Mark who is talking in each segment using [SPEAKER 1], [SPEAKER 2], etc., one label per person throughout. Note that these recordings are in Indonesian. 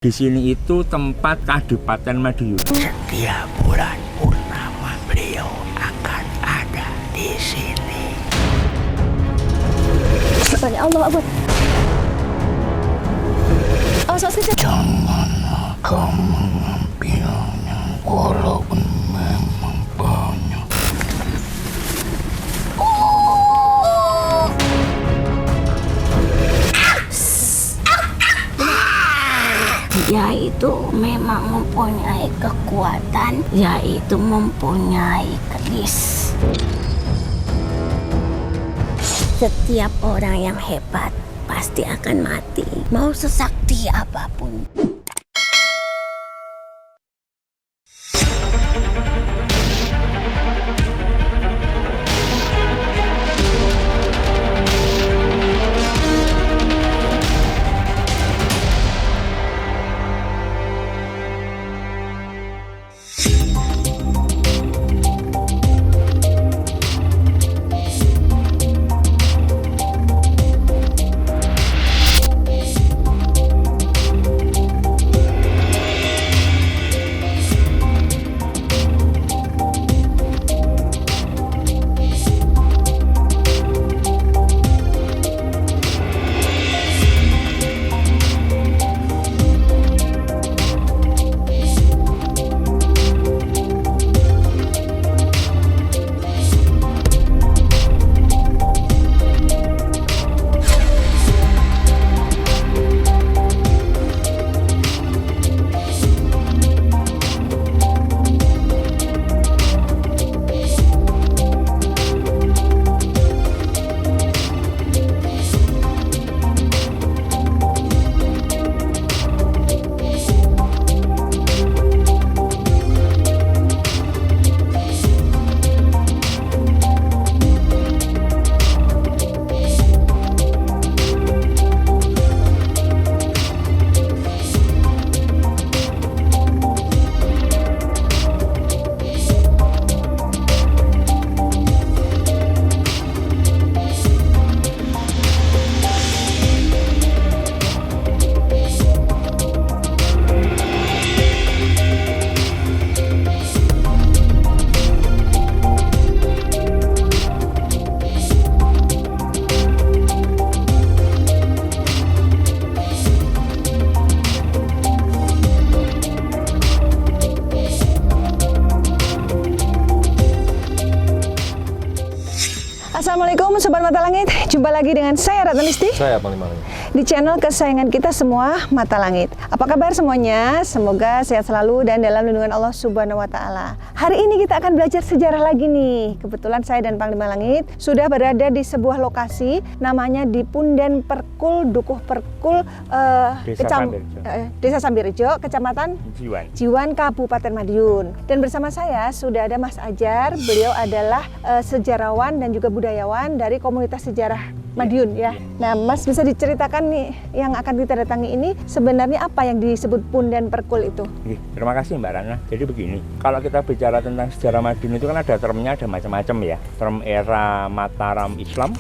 [SPEAKER 1] Di sini itu tempat Kadipaten Madiun.
[SPEAKER 2] Setiap bulan purnama beliau akan ada di sini.
[SPEAKER 3] Banyak Allah Akbar. Awas kecil.
[SPEAKER 2] Jangan kamu mengambilnya walaupun memang banyak.
[SPEAKER 3] Yaitu memang mempunyai kekuatan, yaitu mempunyai keris. Setiap orang yang hebat pasti akan mati, mau sesakti apapun. Assalamualaikum Sobat Mata Langit, jumpa lagi dengan saya Ratna Listi.
[SPEAKER 4] Saya Panglima Langit.
[SPEAKER 3] Di channel kesayangan kita semua, Mata Langit. Apa kabar semuanya? Semoga sehat selalu dan dalam lindungan Allah Subhanahu wa Ta'ala. Hari ini kita akan belajar sejarah lagi nih. Kebetulan saya dan Panglima Langit sudah berada di sebuah lokasi namanya di Punden Perkul, Dukuh Perkul, Desa Sambirejo, Kecamatan Jiwan, Kabupaten Madiun. Dan bersama saya sudah ada Mas Ajar. Beliau adalah sejarawan dan juga budayawan dari komunitas sejarah Madiun ya. Nah, Mas bisa diceritakan nih yang akan kita datangi ini sebenarnya apa yang disebut Punden Perkul itu?
[SPEAKER 1] Terima kasih Mbak Rana. Jadi begini, kalau kita bicara tentang sejarah Madiun itu kan ada termnya, ada macam-macam ya. Term era Mataram Islam,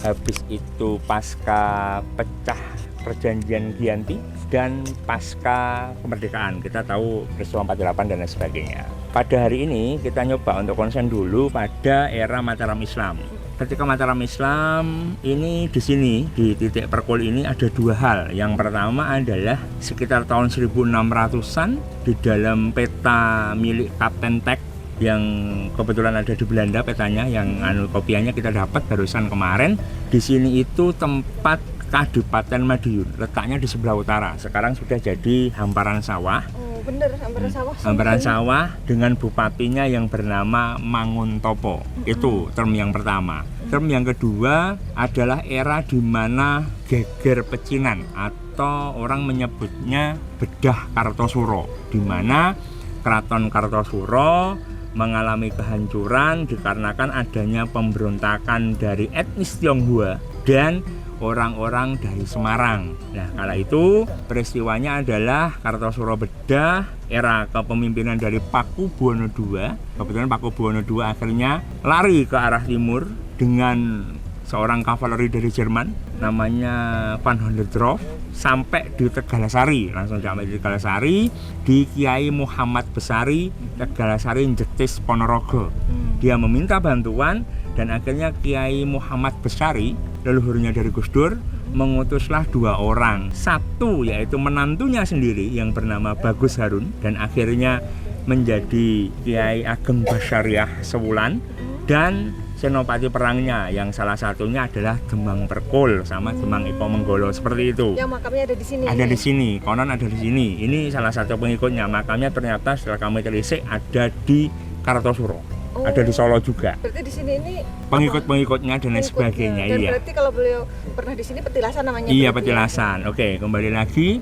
[SPEAKER 1] habis itu pasca pecah perjanjian Giyanti, dan pasca kemerdekaan. Kita tahu peristiwa 48 dan lain sebagainya. Pada hari ini kita nyoba untuk konsen dulu pada era Mataram Islam. Ketika Mataram Islam ini di sini di titik Perkul ini ada dua hal. Yang pertama adalah sekitar tahun 1600-an di dalam peta milik Kapten Tek yang kebetulan ada di Belanda petanya, yang kopiannya kita dapat barusan kemarin. Di sini itu tempat Kadipaten Madiun, letaknya di sebelah utara. Sekarang sudah jadi hamparan sawah.
[SPEAKER 3] Oh, bener, hamparan sawah.
[SPEAKER 1] Hamparan sawah dengan bupatinya yang bernama Manguntopo. Itu term yang pertama. Term yang kedua adalah era di mana geger pecinan atau orang menyebutnya bedah Kartosuro, di mana Keraton Kartosuro mengalami kehancuran dikarenakan adanya pemberontakan dari etnis Tionghoa dan orang-orang dari Semarang. Nah, kala itu peristiwanya adalah Kartosuro bedah, era kepemimpinan dari Pakubuwono II. Kebetulan Pakubuwono II akhirnya lari ke arah timur dengan seorang kavaleri dari Jerman namanya Van Honderdorf sampai di Tegalasari, langsung sampai di Tegalasari di Kiai Muhammad Besari Tegalasari Jetis Ponorogo. Dia meminta bantuan dan akhirnya Kiai Muhammad Besari, leluhurnya dari Gus Dur, mengutuslah 2 orang. Satu yaitu menantunya sendiri yang bernama Bagus Harun dan akhirnya menjadi Kiai Ageng Basyariah Sewulan, dan senopati perangnya yang salah satunya adalah Demang Perkul sama Demang Iko Menggolo, seperti itu.
[SPEAKER 3] Yang makamnya ada di sini.
[SPEAKER 1] Ada di sini, konon ada di sini. Ini salah satu pengikutnya. Makamnya ternyata setelah kami telisik ada di Kartosuro. Ada di Solo juga.
[SPEAKER 3] Berarti di sini ini
[SPEAKER 1] pengikut-pengikutnya dan lain sebagainya.
[SPEAKER 3] Dan
[SPEAKER 1] iya.
[SPEAKER 3] berarti kalau beliau pernah di sini Petilasan namanya.
[SPEAKER 1] Iya, Petilasan. Oke, kembali lagi.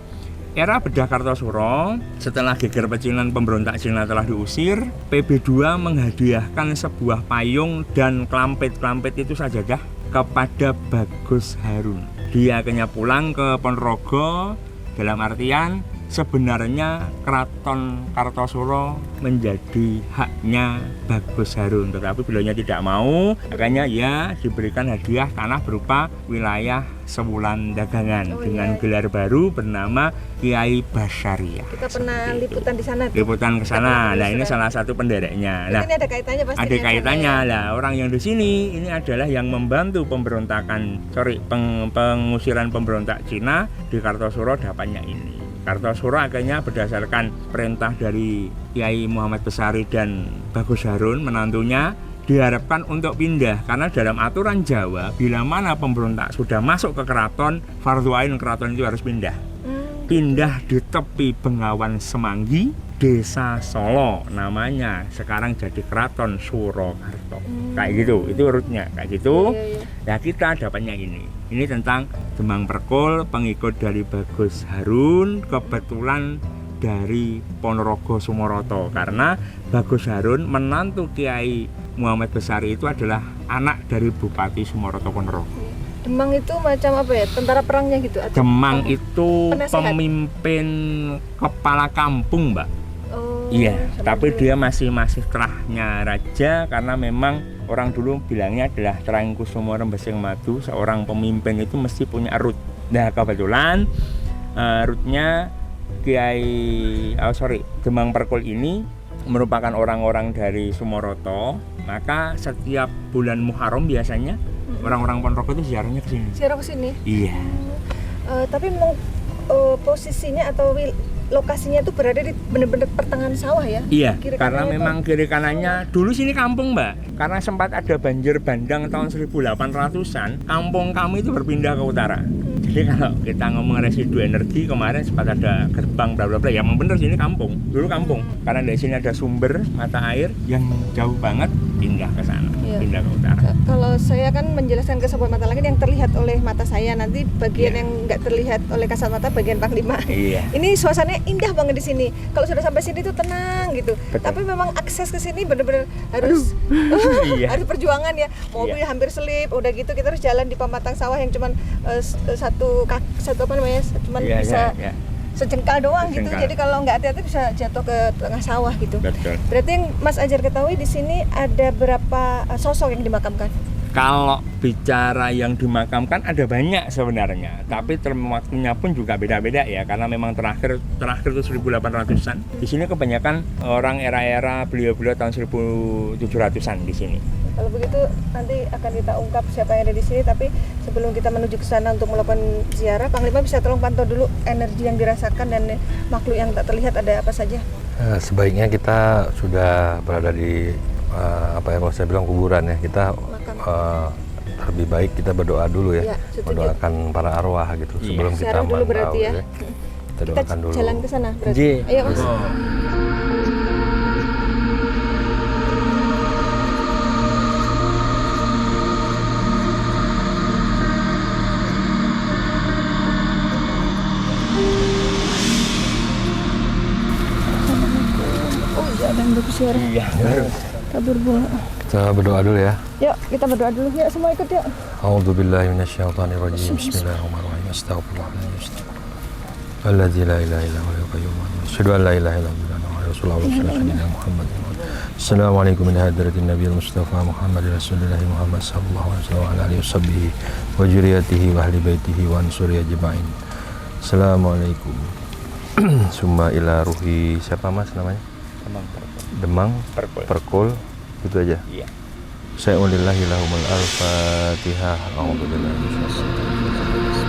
[SPEAKER 1] Era bedah Kartosuro, setelah geger pecinan pemberontak Cina telah diusir, PB2 menghadiahkan sebuah payung dan klampit itu sajadah kepada Bagus Harun. Dia akhirnya pulang ke Ponorogo, dalam artian sebenarnya Keraton Kartosuro menjadi haknya Bagus Harun, tetapi beliaunya tidak mau. Akhirnya ya diberikan hadiah tanah berupa wilayah Sewulan Dagangan dengan gelar baru bernama Kiai Basyariah.
[SPEAKER 3] Kita pernah liputan di sana.
[SPEAKER 1] Liputan ke sana. Nah, ini salah satu pendereknya. Nah,
[SPEAKER 3] ini ada kaitannya pasti.
[SPEAKER 1] Ada kaitannya lah. Orang yang di sini ini adalah yang membantu pengusiran pemberontak Cina di Kartosuro dapatnya ini. Kartosuro akhirnya berdasarkan perintah dari Kiai Muhammad Besari dan Bagus Harun menantunya diharapkan untuk pindah, karena dalam aturan Jawa bila mana pemberontak sudah masuk ke keraton, fardhu ain keraton itu harus pindah. Pindah di tepi Bengawan Semanggi, Desa Solo namanya, sekarang jadi Keraton Surakarta. Kayak gitu, itu urutnya kayak gitu. Nah, kita dapatnya ini tentang Demang Perkul, pengikut dari Bagus Harun, kebetulan dari Ponorogo Sumoroto, karena Bagus Harun menantu Kiai Muhammad Besari itu adalah anak dari Bupati Sumoroto Ponorogo.
[SPEAKER 3] Demang itu macam apa ya? Tentara perangnya gitu? Atau
[SPEAKER 1] Demang itu
[SPEAKER 3] penasehat?
[SPEAKER 1] Pemimpin kepala kampung, Mbak.
[SPEAKER 3] Oh,
[SPEAKER 1] Iya, tapi dia masih terahnya raja, karena memang orang dulu bilangnya adalah Trahing Kusumo Rembesing Madu, seorang pemimpin itu mesti punya root. Nah, kebetulan rootnya Demang Perkul ini merupakan orang-orang dari Sumoroto, maka setiap bulan Muharram biasanya orang-orang Ponorogo itu ziarahnya ke sini.
[SPEAKER 3] Ziarah ke sini?
[SPEAKER 1] Iya.
[SPEAKER 3] Tapi memang posisinya atau lokasinya itu berada di benar-benar pertengahan sawah ya?
[SPEAKER 1] Iya,
[SPEAKER 3] kiri
[SPEAKER 1] karena
[SPEAKER 3] kanannya
[SPEAKER 1] memang kiri kanannya dulu sini kampung, Mbak. Karena sempat ada banjir bandang tahun 1800-an, kampung kami itu berpindah ke utara. Jadi kalau kita ngomong residu energi, kemarin sempat ada gerbang bla bla bla, ya memang benar sini kampung. Dulu kampung. Karena dari sini ada sumber mata air yang jauh banget, pindah ke sana, pindah ke utara.
[SPEAKER 3] Kalau saya kan menjelaskan ke sahabat mata langit yang terlihat oleh mata saya, nanti bagian yang nggak terlihat oleh kasat mata bagian Panglima.
[SPEAKER 1] Iya.
[SPEAKER 3] Ini suasananya indah banget di sini. Kalau sudah sampai sini tuh tenang gitu.
[SPEAKER 1] Betul.
[SPEAKER 3] Tapi memang akses ke sini benar-benar harus harus perjuangan ya. Mobil hampir selip, udah gitu kita harus jalan di pematang sawah yang cuman satu apa namanya? Cuman bisa sejengkal doang gitu. Jadi kalau nggak hati-hati bisa jatuh ke tengah sawah gitu.
[SPEAKER 1] Betul.
[SPEAKER 3] Berarti yang Mas Ajar ketahui di sini ada berapa sosok yang dimakamkan?
[SPEAKER 1] Kalau bicara yang dimakamkan ada banyak sebenarnya, tapi term waktunya pun juga beda-beda ya, karena memang terakhir itu 1800-an. Di sini kebanyakan orang era-era beliau-beliau tahun 1700-an di sini.
[SPEAKER 3] Kalau begitu nanti akan kita ungkap siapa yang ada di sini, tapi sebelum kita menuju ke sana untuk melakukan ziarah, Panglima bisa tolong pantau dulu energi yang dirasakan dan makhluk yang tak terlihat ada apa saja.
[SPEAKER 4] Sebaiknya kita sudah berada di kalau saya bilang kuburan ya, kita lebih baik kita berdoa dulu ya, mendoakan para arwah gitu sebelum kita
[SPEAKER 3] dulu berarti ya.
[SPEAKER 4] Kita doakan dulu.
[SPEAKER 3] Jalan ke sana berarti. Ayo Mas.
[SPEAKER 1] Iya.
[SPEAKER 3] Tabur bunga.
[SPEAKER 4] Kita berdoa dulu ya.
[SPEAKER 3] Yuk, kita berdoa dulu. Yuk, semua ikut yuk.
[SPEAKER 4] A'udzubillahi minasyaitonirrajim. Bismillahirrahmanirrahim. Astagfirullahaladzim. Alladzi la ilaha illa huwal qayyum. Asyhadu an la ilaha illallah wa rasulullah Muhammad. Assalamualaikum min hadratin Nabi Mustafa Muhammad Rasulullah Muhammad sallallahu alaihi wasallam wa alihi washabbihi wa juriyatihi wa ahli baitihi wa ansuri ajma'in. Assalamualaikum. Summa ila ruhi siapa Mas namanya? Demang Perkul. Itu aja.
[SPEAKER 1] Iya.
[SPEAKER 4] Sa'ulillahi lahumul al-fatihah. A'udzubillahi minasyaitonir rajim.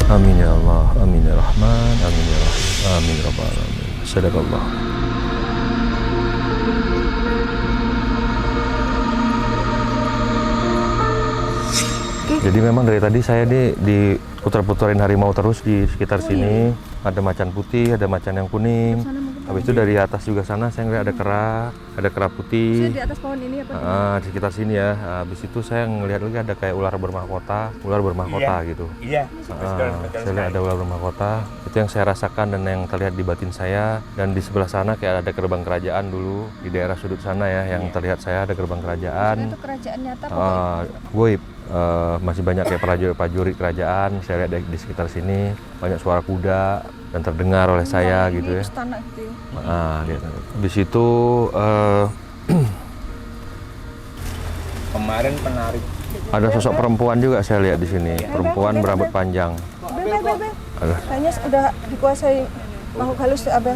[SPEAKER 4] Amin ya Allah, amin ya Rahman, amin ya Rahim, amin ya Rabbal Alamin. Sadaqallah. Jadi memang dari tadi saya diputar-putarin harimau terus di sekitar sini. Ada macan putih, ada macan yang kuning. Habis itu dari atas juga sana saya ngeliat ada kera putih.
[SPEAKER 3] Di atas pohon ini apa?
[SPEAKER 4] Di sekitar sini ya. Habis itu saya ngelihat lagi ada kayak ular bermahkota gitu.
[SPEAKER 1] Iya.
[SPEAKER 4] Saya lihat ada ular bermahkota. Itu yang saya rasakan dan yang terlihat di batin saya. Dan di sebelah sana kayak ada gerbang kerajaan dulu di daerah sudut sana ya, yang terlihat saya ada gerbang kerajaan.
[SPEAKER 3] Itu kerajaan nyata
[SPEAKER 4] Goib. Masih banyak kayak prajurit kerajaan. Saya lihat di sekitar sini banyak suara kuda dan terdengar oleh saya gitu ya.
[SPEAKER 3] Istana gitu ya.
[SPEAKER 4] Di situ
[SPEAKER 1] Kemarin penarik.
[SPEAKER 4] ada sosok perempuan juga saya lihat di sini. Perempuan berambut panjang.
[SPEAKER 3] Bel. Kayaknya udah dikuasai makhluk halus ya, Abel.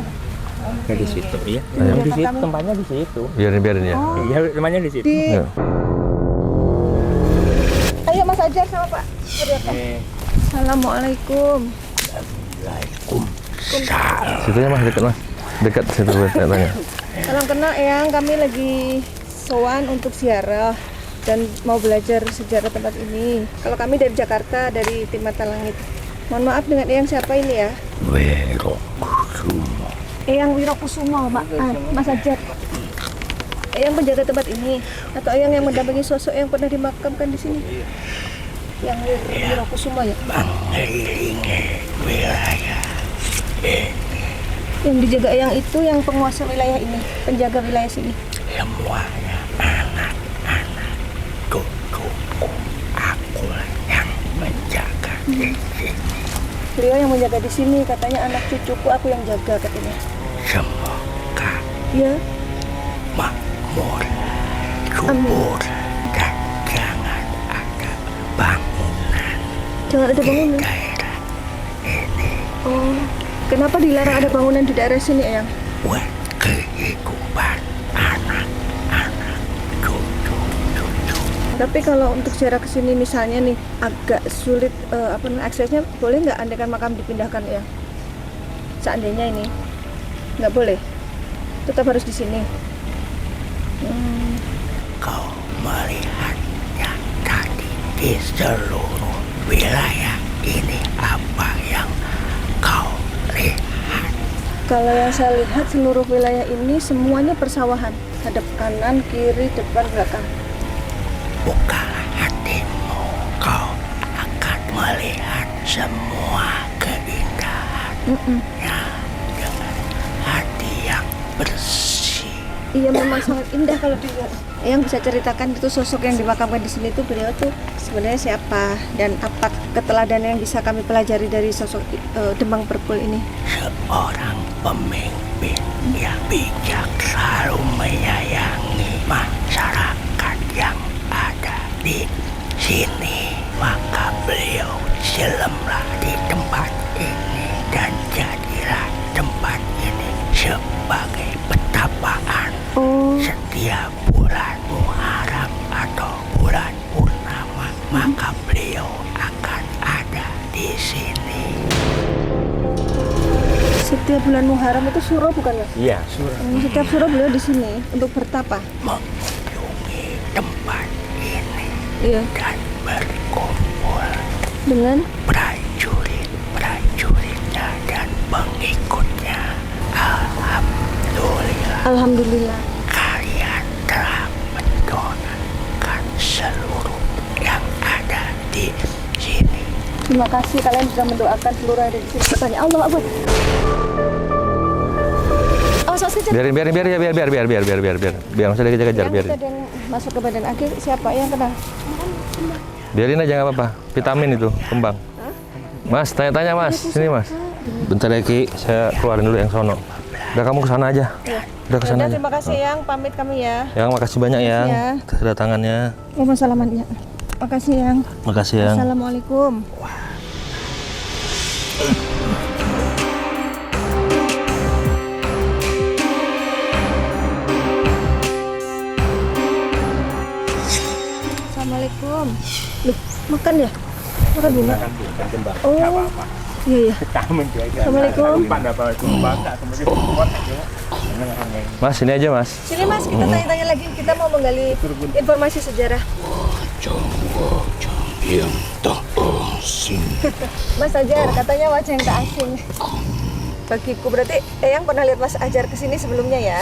[SPEAKER 1] Di situ, iya. Di situ, tempatnya di situ.
[SPEAKER 4] Biarin ya.
[SPEAKER 1] Iya, tempatnya di situ.
[SPEAKER 4] Ya.
[SPEAKER 3] Ayo Mas Ajar sama Pak. Assalamualaikum.
[SPEAKER 4] Situnya Mas, dekat Mas. Dekat situ saya tanya.
[SPEAKER 3] Salam kenal Eyang, kami lagi sowan untuk ziarah dan mau belajar sejarah tempat ini. Kalau kami dari Jakarta, dari Tim Mata Langit. Mohon maaf dengan Eyang siapa ini ya?
[SPEAKER 2] Wirokusumo.
[SPEAKER 3] Eyang Wirokusumo, Mas Ajar. Eyang penjaga tempat ini atau Eyang yang mendampingi sosok yang pernah dimakamkan di sini? Yang Wirokusumo ya?
[SPEAKER 2] Mengelilingi wilayah ini.
[SPEAKER 3] Yang dijaga Eyang itu yang penguasa wilayah ini, penjaga wilayah sini.
[SPEAKER 2] Semuanya anak-anak cucuku. Aku yang menjaga di sini.
[SPEAKER 3] Beliau yang menjaga di sini, katanya anak cucuku aku yang jaga katanya.
[SPEAKER 2] Semoga
[SPEAKER 3] Iya.
[SPEAKER 2] makmur, subur, dan jangan ada bangunan
[SPEAKER 3] Jangan ada
[SPEAKER 2] di
[SPEAKER 3] bangunan.
[SPEAKER 2] daerah ini.
[SPEAKER 3] Oh, kenapa dilarang ada bangunan di daerah sini, Eyang?
[SPEAKER 2] Buat kehidupan anak-anak cucu-cucu.
[SPEAKER 3] Tapi kalau untuk ziarah ke sini misalnya nih agak sulit aksesnya, boleh nggak andaikan makam dipindahkan ya? Seandainya ini nggak boleh, tetap harus di sini.
[SPEAKER 2] Kau melihatnya tadi di seluruh wilayah ini, apa yang kau lihat?
[SPEAKER 3] Kalau yang saya lihat seluruh wilayah ini semuanya persawahan, hadap kanan, kiri, depan, belakang.
[SPEAKER 2] Bukalah hatimu, kau akan melihat semua keindahan dengan hati yang bersih.
[SPEAKER 3] Iya, memang sangat indah kalau dilihat. Yang bisa ceritakan itu sosok yang dimakamkan di sini itu beliau tuh sebenarnya siapa dan apa keteladanan yang bisa kami pelajari dari sosok Demang Perkul ini?
[SPEAKER 2] Seorang pemimpin yang bijak, selalu menyayangi masyarakat yang ada di sini. Maka beliau jelemlah di tempat ini dan jadilah tempat ini sebagai petapaan. Setiap bulan Muharram atau bulan Purnama, maka beliau akan ada di sini.
[SPEAKER 3] Setiap bulan Muharram itu suro bukan Mas?
[SPEAKER 1] Iya, surah.
[SPEAKER 3] Setiap suro beliau di sini untuk bertapa.
[SPEAKER 2] Mengunjungi tempat ini
[SPEAKER 3] Iya.
[SPEAKER 2] dan berkumpul
[SPEAKER 3] Dengan
[SPEAKER 2] prajuritnya dan pengikutnya.
[SPEAKER 3] Alhamdulillah.
[SPEAKER 2] Kalian telah mendoakan seluruh yang ada di sini.
[SPEAKER 3] Terima kasih kalian sudah mendoakan seluruh yang ada di sini. Tanya Allah Akbar. Awas kejar.
[SPEAKER 4] Biar nggak usah dikejar-kejar, biar.
[SPEAKER 3] Yang tadi yang masuk ke badan akhir siapa yang kena?
[SPEAKER 4] Biarin aja nggak apa-apa. Vitamin itu, kembang. Mas, tanya-tanya Mas. Sini Mas. Bentar ya Ki, saya keluarin dulu yang sono. Udah kamu kesana aja. Udah kesana aja.
[SPEAKER 3] Terima kasih Yang, pamit kami ya.
[SPEAKER 4] Yang makasih banyak Yang. Kedatangannya.
[SPEAKER 3] Waalaikumsalam ya. Makasih Yang.
[SPEAKER 4] Makasih Yang.
[SPEAKER 3] Assalamualaikum. Assalamualaikum. Loh, makan ya? Makan bunga?
[SPEAKER 1] Makan kembang.
[SPEAKER 3] Oh.
[SPEAKER 1] Nggak apa-apa.
[SPEAKER 3] Iya, iya.
[SPEAKER 1] Vitamin juga.
[SPEAKER 3] Assalamualaikum.
[SPEAKER 4] Mas, sini aja Mas.
[SPEAKER 3] Sini Mas, kita tanya-tanya lagi. Kita mau menggali informasi sejarah.
[SPEAKER 2] Wajah-wajah yang tak asing.
[SPEAKER 3] Mas Ajar, katanya wajah yang tak asing. Bagiku berarti Eyang pernah lihat Mas Ajar kesini sebelumnya ya?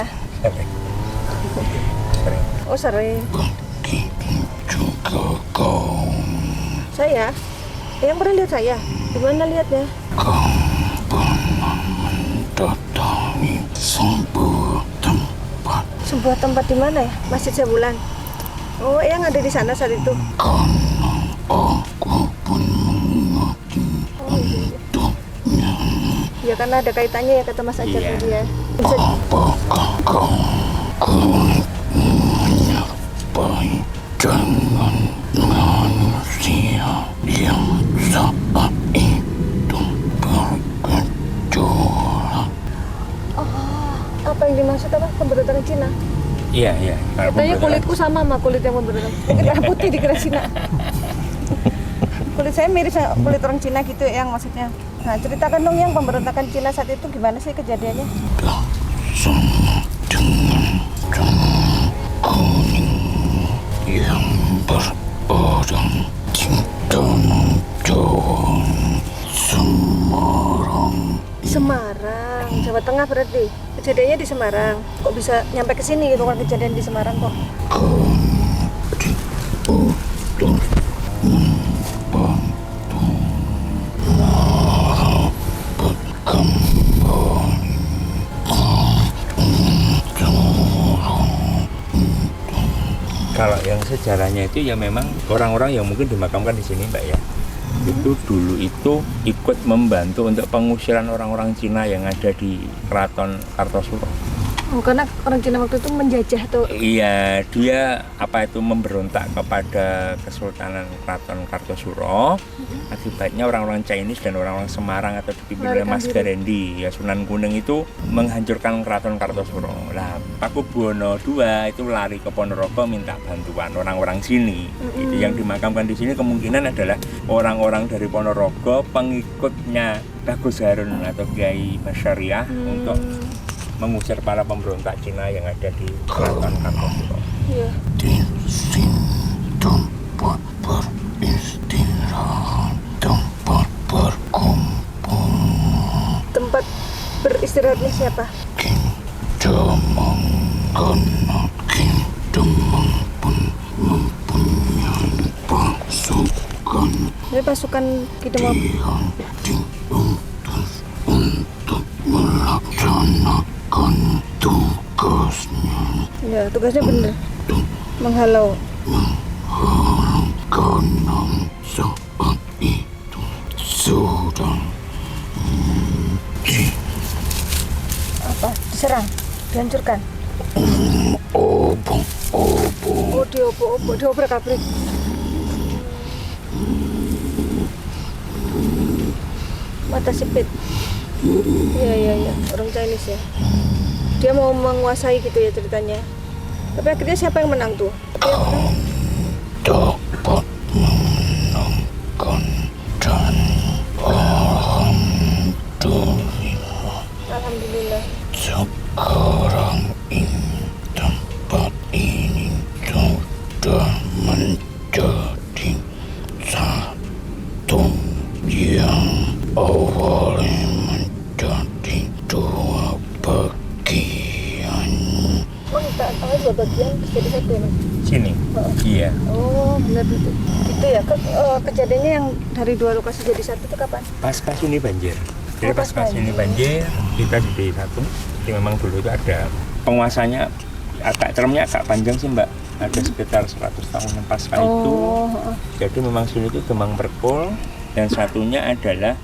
[SPEAKER 3] Oh sering.
[SPEAKER 2] Begitu juga kau.
[SPEAKER 3] Saya? Eyang pernah lihat saya? Gimana lihatnya?
[SPEAKER 2] Kau pernah mendatangi sebuah tempat.
[SPEAKER 3] Sebuah tempat di mana ya? Masjid Jabulan. Oh, Eyang ada di sana saat itu.
[SPEAKER 2] Karena aku pun mengerti untuknya.
[SPEAKER 3] Ya karena ada kaitannya ya kata Mas Ajar tadi ya. Bisa
[SPEAKER 2] Apakah kau kulit menyerpai dengan manusia yang saat itu bergejolak?
[SPEAKER 3] apa yang dimaksud apa? Pemberontakan Cina?
[SPEAKER 1] Iya, iya. Kalau
[SPEAKER 3] Katanya
[SPEAKER 1] pemberontakan-
[SPEAKER 3] kulitku sama kulit yang pemberontakan. Mungkin merah putih dikira Cina. Kulit saya mirip sama kulit orang Cina gitu yang maksudnya. Nah, ceritakan dong yang pemberontakan Cina saat itu gimana sih kejadiannya?
[SPEAKER 2] Sama dengan janggut kuning yang berpadang di danau Jawa Semarang.
[SPEAKER 3] Semarang, Jawa Tengah berarti. Kejadiannya di Semarang. Kok bisa nyampe ke sini gitu kalau kejadian di Semarang kok?
[SPEAKER 2] Diutus membantu merebut kembali
[SPEAKER 1] Kalau yang sejarahnya itu ya memang orang-orang yang mungkin dimakamkan di sini, Mbak ya. Itu dulu itu ikut membantu untuk pengusiran orang-orang Cina yang ada di Keraton Kartosuro.
[SPEAKER 3] Oh, karena orang Cina waktu itu menjajah tuh.
[SPEAKER 1] Iya, dia memberontak kepada Kesultanan Keraton Kartosuro. Akibatnya orang-orang Chinese dan orang-orang Semarang atau dipimpin oleh Mas Garendi, ya Sunan Kuning itu menghancurkan Keraton Kartosuro. Nah, Pakubuwono II itu lari ke Ponorogo minta bantuan orang-orang sini. Itu yang dimakamkan di sini kemungkinan adalah orang-orang dari Ponorogo, pengikutnya Bagus Harun atau Kiai Basyariah untuk mengusir para pemberontak Cina yang ada di Keraton Kartosuro.
[SPEAKER 3] Iya.
[SPEAKER 2] di sini tempat beristirahat, tempat berkumpul.
[SPEAKER 3] Tempat beristirahatnya siapa?
[SPEAKER 2] Demang karena Demang pun mempunyai pasukan
[SPEAKER 3] Dari pasukan Kidemang.
[SPEAKER 2] yang diutus untuk melaksanakan tugasnya
[SPEAKER 3] Ya, tugasnya bener. Menghalau.
[SPEAKER 2] karena saat itu sudah
[SPEAKER 3] Apa? Diserang? Dihancurkan?
[SPEAKER 2] obong
[SPEAKER 3] Oh, diopo-opo, diobrak-abrik. Mata sipit. Iya, orang Chinese ya. Dia mau menguasai gitu ya ceritanya. Tapi akhirnya siapa yang menang tuh? Dia yang menang.
[SPEAKER 2] dapat memenangkan dan
[SPEAKER 3] Alhamdulillah.
[SPEAKER 2] sekarang ini tempat ini sudah menjadi satu yang awalnya menjadi dua bagian.
[SPEAKER 3] Oh, kita awalnya dua bagian jadi satu ya, Mas?
[SPEAKER 1] Sini? Iya.
[SPEAKER 3] Oh, benar betul. Itu ya, kejadiannya yang dari dua lokasi jadi satu itu kapan?
[SPEAKER 1] Pas ini banjir. Jadi
[SPEAKER 3] Oh, pas
[SPEAKER 1] pas ini banjir, kita jadi satu. Jadi memang dulu itu ada penguasanya agak termnya agak panjang sih Mbak, ada sekitar 100 tahun pasca itu. Jadi memang sini itu Demang Perkul, dan satunya adalah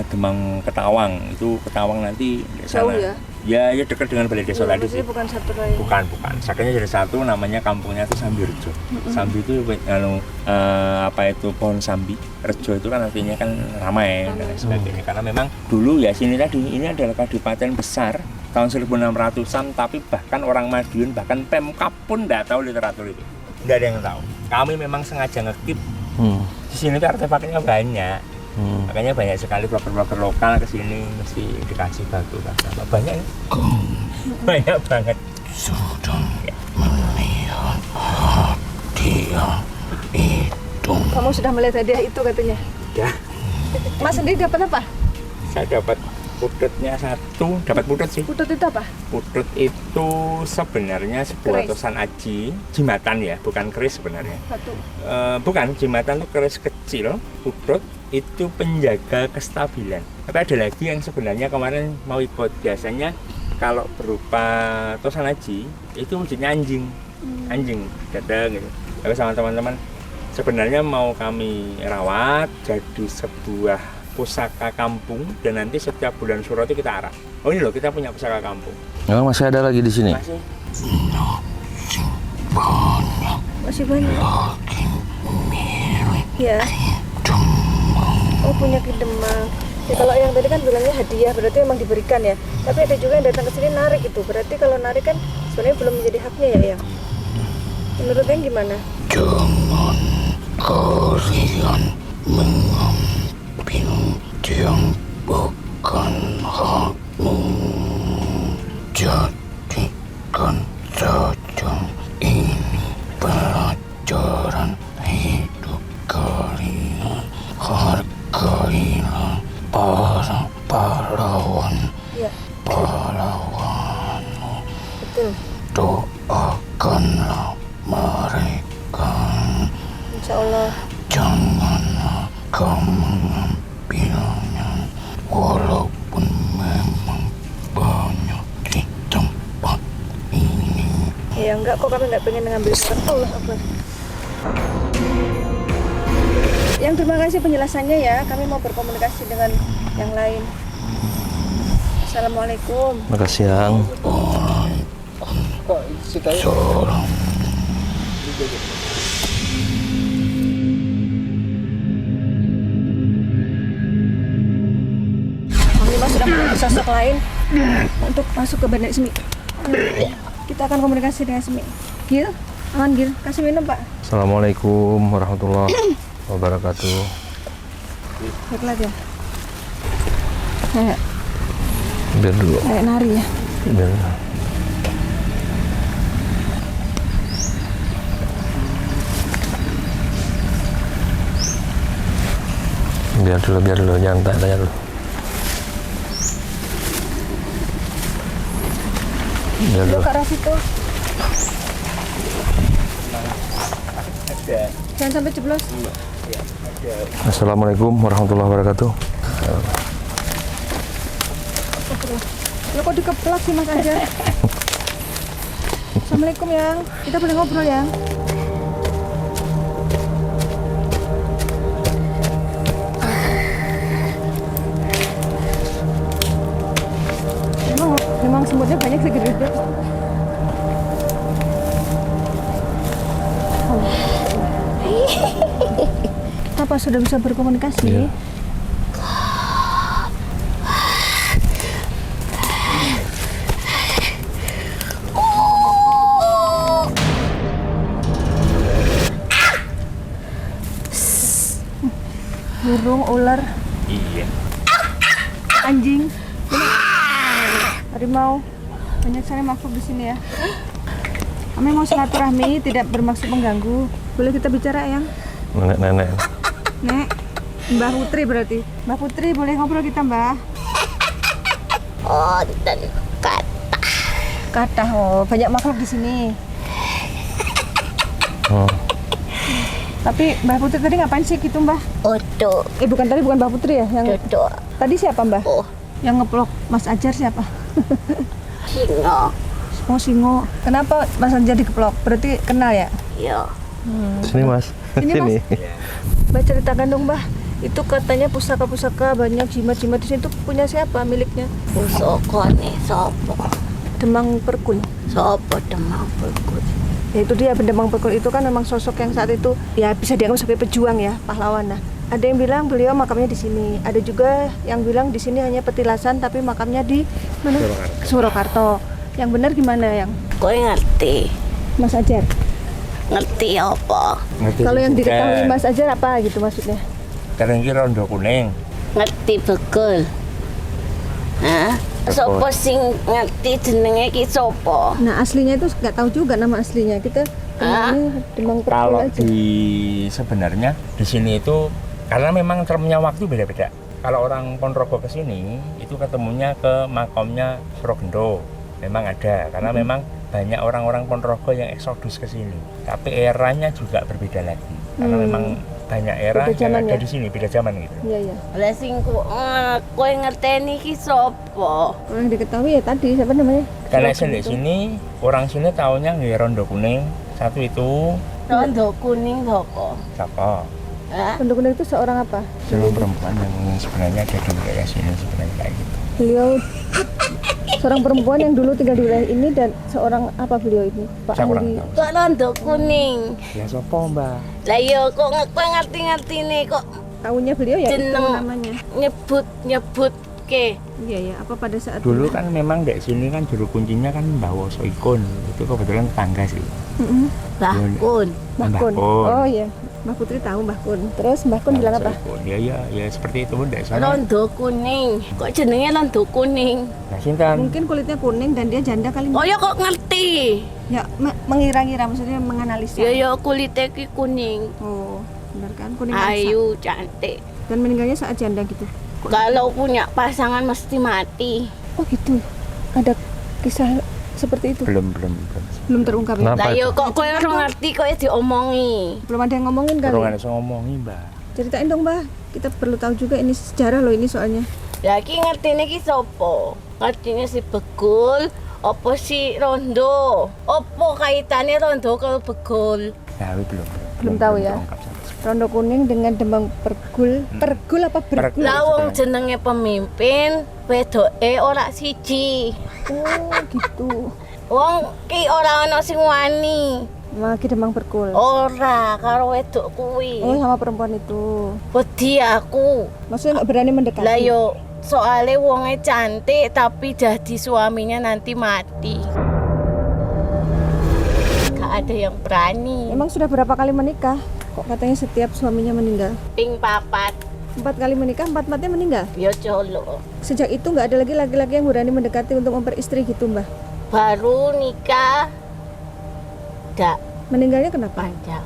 [SPEAKER 1] Demang Ketawang. Itu Ketawang nanti di sana.
[SPEAKER 3] Jauh ya?
[SPEAKER 1] Ya dekat dengan Balai Desa tadi sih.
[SPEAKER 3] Bukan satu lain.
[SPEAKER 1] Bukan. Sakitnya jadi satu, namanya kampungnya itu Sambi Rejo. Sambi itu pohon sambi. Rejo itu kan artinya kan ramai dan lain sebagainya. Karena memang dulu ya sini tadi ini adalah kadipaten besar tahun 1600-an, tapi bahkan orang Madiun, bahkan Pemkab pun tidak tahu literatur itu. Tidak ada yang tahu. Kami memang sengaja ngekip. Di sini tuh artefaknya banyak. Makanya banyak sekali blogger-blogger lokal ke sini mesti dikasih batu apa banyak ya? Banyak banget.
[SPEAKER 2] Sudah melihat hadiah itu.
[SPEAKER 3] Kamu sudah melihat hadiah itu katanya?
[SPEAKER 1] Ya,
[SPEAKER 3] Mas sendiri dapat apa?
[SPEAKER 1] saya dapat pututnya satu. Dapat putut sih.
[SPEAKER 3] Putut itu apa?
[SPEAKER 1] Putut itu sebenarnya sebuah
[SPEAKER 3] Keris.
[SPEAKER 1] tosan aji, jimatan ya, bukan keris sebenarnya.
[SPEAKER 3] Batu.
[SPEAKER 1] Bukan, jimatan itu keris kecil. Putut itu penjaga kestabilan. Tapi ada lagi yang sebenarnya kemarin mau ikut. Biasanya kalau berupa tosan aji itu wujudnya anjing datang gitu. Tapi sama teman-teman sebenarnya mau kami rawat jadi sebuah pusaka kampung, dan nanti setiap bulan Suro itu kita arah. Oh ini loh, kita punya pusaka kampung.
[SPEAKER 4] Memang masih ada lagi di sini?
[SPEAKER 1] Masih.
[SPEAKER 3] Masih banyak. Ya. Oh punya Ki Demang. Ya, kalau yang tadi kan bilangnya hadiah, berarti memang diberikan ya. Tapi ada juga yang datang ke sini narik itu. Berarti kalau narik kan sebenarnya belum menjadi haknya ya, Yang. Menurut Yang gimana?
[SPEAKER 2] Jangan kalian mengambil yang bukan hakmu. Jadikan saja ini pelajaran hidup kalian. Hargailah para pahlawan.
[SPEAKER 3] Ya.
[SPEAKER 2] Pahlawan.
[SPEAKER 3] Betul.
[SPEAKER 2] Doakanlah mereka.
[SPEAKER 3] Insya Allah.
[SPEAKER 2] Janganlah kau mengambilnya, walaupun memang banyak di tempat ini.
[SPEAKER 3] Ya enggak kok, kami nggak pengen ngambil sekarang. Allah Akbar. Yang terima kasih penjelasannya ya. Kami mau berkomunikasi dengan yang lain. Assalamualaikum.
[SPEAKER 4] Makasih Yang.
[SPEAKER 2] Seorang
[SPEAKER 3] Panglima sudah menjadi sosok lain untuk masuk ke Bandar Semi. Kita akan komunikasi dengan Semi. Gil, aman Gil, kasih minum Pak.
[SPEAKER 4] Assalamualaikum warahmatullahi wabarakatuh.
[SPEAKER 3] Baiklah ya. Kayak
[SPEAKER 4] Biar dulu.
[SPEAKER 3] nari ya.
[SPEAKER 4] Biar. Biar dulu, jangan tanya dulu. Biar
[SPEAKER 3] Yuk
[SPEAKER 4] dulu.
[SPEAKER 3] ke arah situ.
[SPEAKER 1] Ada.
[SPEAKER 3] Jangan sampai jeblos.
[SPEAKER 1] Ya, ada.
[SPEAKER 4] Assalamualaikum warahmatullahi wabarakatuh.
[SPEAKER 3] Lo kok dikeplak sih Mas aja. Assalamualaikum Yang. Kita boleh ngobrol Yang. Memang semutnya banyak segede-gede. Apa sudah bisa berkomunikasi?
[SPEAKER 4] Iya.
[SPEAKER 3] Burung, ular,
[SPEAKER 1] Iya.
[SPEAKER 3] anjing, harimau, banyak sekali makhluk di sini ya. Kami mau silaturahmi, tidak bermaksud mengganggu. Boleh kita bicara Yang?
[SPEAKER 4] Nenek-nenek.
[SPEAKER 3] Nek, Mbah Putri berarti. Mbah Putri, boleh ngobrol kita Mbah?
[SPEAKER 5] Oh, dan
[SPEAKER 3] Kata, oh banyak makhluk di sini.
[SPEAKER 4] Oh.
[SPEAKER 3] Tapi Mbah Putri tadi ngapain sih gitu Mbah?
[SPEAKER 5] untuk
[SPEAKER 3] Bukan tadi, bukan Mbah Putri ya? Yang
[SPEAKER 5] duduk
[SPEAKER 3] tadi siapa Mbah?
[SPEAKER 5] oh
[SPEAKER 3] Yang ngeplok Mas Ajar siapa?
[SPEAKER 5] Hino
[SPEAKER 3] Oh, Singo. Kenapa Mas Anjar dikeplok? Berarti kenal ya?
[SPEAKER 5] Iya.
[SPEAKER 4] Sini Mas.
[SPEAKER 3] Sini, Mas. Mbah ceritakan dong, Mbah. Itu katanya pusaka-pusaka banyak jimat-jimat di sini tuh punya siapa miliknya?
[SPEAKER 5] Pusaka nih sopo?
[SPEAKER 3] Demang Perkun.
[SPEAKER 5] Sopo Demang Perkun?
[SPEAKER 3] Ya itu dia, Demang Perkun itu kan memang sosok yang saat itu ya bisa dianggap sebagai pejuang ya, pahlawan. Nah, ada yang bilang beliau makamnya di sini. Ada juga yang bilang di sini hanya petilasan tapi makamnya di mana? Surakarta. Yang benar gimana yang?
[SPEAKER 5] Kowe ngerti?
[SPEAKER 3] Mas Ajar.
[SPEAKER 5] Ngerti apa?
[SPEAKER 3] Kalau yang diketahui Mas Ajar apa gitu maksudnya?
[SPEAKER 1] Karena ini rondo kuning.
[SPEAKER 5] Ngerti betul. Hah? Sopo sing ngerti jenenge ki sopo?
[SPEAKER 3] Nah aslinya itu nggak tahu juga nama aslinya kita. Kenalnya Demang Perkun
[SPEAKER 1] Kalau
[SPEAKER 3] aja.
[SPEAKER 1] sebenarnya di sini itu karena memang termnya waktu beda-beda. Kalau orang Ponorogo ke sini itu ketemunya ke makamnya Surogendo. Memang ada karena memang banyak orang-orang Ponorogo yang eksodus ke sini. Tapi eranya juga berbeda lagi. Karena memang banyak era
[SPEAKER 3] Beda
[SPEAKER 1] yang
[SPEAKER 3] zaman
[SPEAKER 1] ada
[SPEAKER 3] ya?
[SPEAKER 1] di sini, beda zaman gitu.
[SPEAKER 3] Iya iya.
[SPEAKER 5] Lah sing kowe ngerteni ki sopo?
[SPEAKER 3] Orang yang diketahui ya tadi siapa namanya?
[SPEAKER 1] Karena
[SPEAKER 3] Surogendo.
[SPEAKER 1] di sini orang sini taunya nggih rondo kuning. Satu itu
[SPEAKER 5] Rondo kuning sopo?
[SPEAKER 1] siapa?
[SPEAKER 5] Hah?
[SPEAKER 3] Rondo Kuning itu seorang apa?
[SPEAKER 1] Seorang perempuan yang sebenarnya ada di wilayah sini sebenarnya kayak gitu.
[SPEAKER 3] Beliau seorang perempuan yang dulu tinggal di wilayah ini dan seorang apa beliau ini? Pak
[SPEAKER 1] Saya kurang
[SPEAKER 3] ahli.
[SPEAKER 1] tahu.
[SPEAKER 5] Kok rondo kuning?
[SPEAKER 1] Ya siapa Mbak?
[SPEAKER 5] Lah yo kok kowe ngerti-ngerti nih kok
[SPEAKER 3] Tahunya beliau ya itu
[SPEAKER 5] jeneng
[SPEAKER 3] namanya.
[SPEAKER 5] nyebut ke.
[SPEAKER 3] Iya ya, apa pada saat
[SPEAKER 1] Dulu kan memang di sini kan juru kuncinya kan Mbah Woso Ikun. Itu kebetulan tetangga sih.
[SPEAKER 5] Bahkun.
[SPEAKER 3] Mbah
[SPEAKER 1] Mbah
[SPEAKER 3] Kun.
[SPEAKER 1] Kun.
[SPEAKER 3] Oh iya, Mbah Putri tahu Mbah Kun. Terus Mbah Kun bilang apa?
[SPEAKER 1] Ya seperti itu Mbak sana.
[SPEAKER 5] Rondo kuning. Kok jenenge rondo kuning?
[SPEAKER 1] Nah, sinten?
[SPEAKER 3] Mungkin kulitnya kuning dan dia janda kali.
[SPEAKER 5] Oh ya kok ngerti?
[SPEAKER 3] Ya mengira-ngira maksudnya menganalisa.
[SPEAKER 5] Ya ya kulitnya ki kuning.
[SPEAKER 3] Oh, benar kan? Kuning angsa.
[SPEAKER 5] Ayu, cantik.
[SPEAKER 3] Dan meninggalnya saat janda gitu.
[SPEAKER 5] Kalau punya pasangan mesti mati.
[SPEAKER 3] Oh gitu. Ada kisah seperti itu.
[SPEAKER 1] Belum.
[SPEAKER 3] Belum terungkap ya?
[SPEAKER 4] Kenapa
[SPEAKER 5] Lah yo
[SPEAKER 4] itu?
[SPEAKER 5] kok kowe ora ngerti kok diomongi.
[SPEAKER 3] Belum ada yang ngomongin kali.
[SPEAKER 1] Orang iso ngomongi, Mbak.
[SPEAKER 3] Ceritain dong, Mbah. Kita perlu tahu juga ini sejarah loh ini soalnya.
[SPEAKER 5] Lah ki ngertine ki sapa? Ngertine si Begul apa si Rondo? Apa kaitannya Rondo karo Begul?
[SPEAKER 1] Nah,
[SPEAKER 3] Belum tahu ya.
[SPEAKER 1] terungkap sama sekali.
[SPEAKER 3] Rondo kuning dengan Demang Perkul. Perkul apa bergul?
[SPEAKER 5] Lah wong jenenge pemimpin, wedoke ora siji.
[SPEAKER 3] Oh, gitu.
[SPEAKER 5] Wong ki ora ana sing wani.
[SPEAKER 3] Lagi Demang Perkul.
[SPEAKER 5] Ora karo wedok kuwi.
[SPEAKER 3] Oh, sama perempuan itu.
[SPEAKER 5] Wedi aku.
[SPEAKER 3] Maksudnya nggak berani mendekati.
[SPEAKER 5] Lah yo soale wonge cantik tapi jadi suaminya nanti mati. Gak ada yang berani.
[SPEAKER 3] Emang sudah berapa kali menikah? Kok katanya setiap suaminya meninggal?
[SPEAKER 5] Ping papat
[SPEAKER 3] 4 kali menikah, 4-4-nya meninggal.
[SPEAKER 5] yo colo.
[SPEAKER 3] Sejak itu nggak ada lagi laki-laki yang berani mendekati untuk memperistri gitu, Mbah.
[SPEAKER 5] Baru nikah gak
[SPEAKER 3] Meninggalnya kenapa?
[SPEAKER 5] panjang.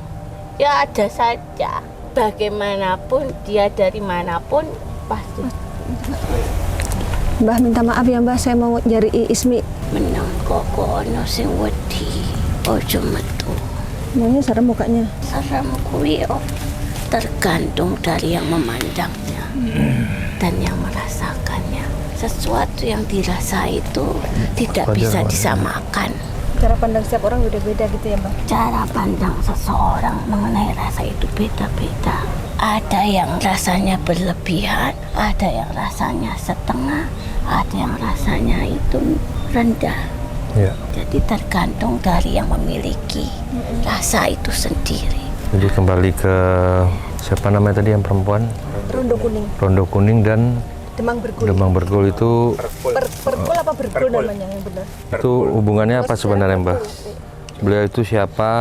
[SPEAKER 5] Ya ada saja. Bagaimanapun dia dari manapun pasti
[SPEAKER 3] Mbah minta maaf ya, Mbah. Saya mau nyari Ismi.
[SPEAKER 5] menang kok ono sing wedi. Ojo metu.
[SPEAKER 3] Maunya serem mukanya.
[SPEAKER 5] Serem kuwi tergantung dari yang memandangnya dan yang merasakannya. Sesuatu yang dirasa itu tidak bisa disamakan.
[SPEAKER 3] Cara pandang setiap orang beda-beda gitu ya, Mbah.
[SPEAKER 5] Cara pandang seseorang mengenai rasa itu beda-beda. Ada yang rasanya berlebihan, ada yang rasanya setengah, ada yang rasanya itu rendah.
[SPEAKER 4] Ya.
[SPEAKER 5] Jadi tergantung dari yang memiliki rasa itu sendiri.
[SPEAKER 4] Jadi kembali ke siapa namanya tadi yang perempuan?
[SPEAKER 3] Rondo kuning.
[SPEAKER 4] Rondo kuning dan
[SPEAKER 3] Demang Bergul.
[SPEAKER 4] Demang Bergul itu
[SPEAKER 3] Perkul apa bergul
[SPEAKER 1] Perkul.
[SPEAKER 3] namanya yang benar?
[SPEAKER 4] itu hubungannya apa sebenarnya Mbak? Beliau itu siapa?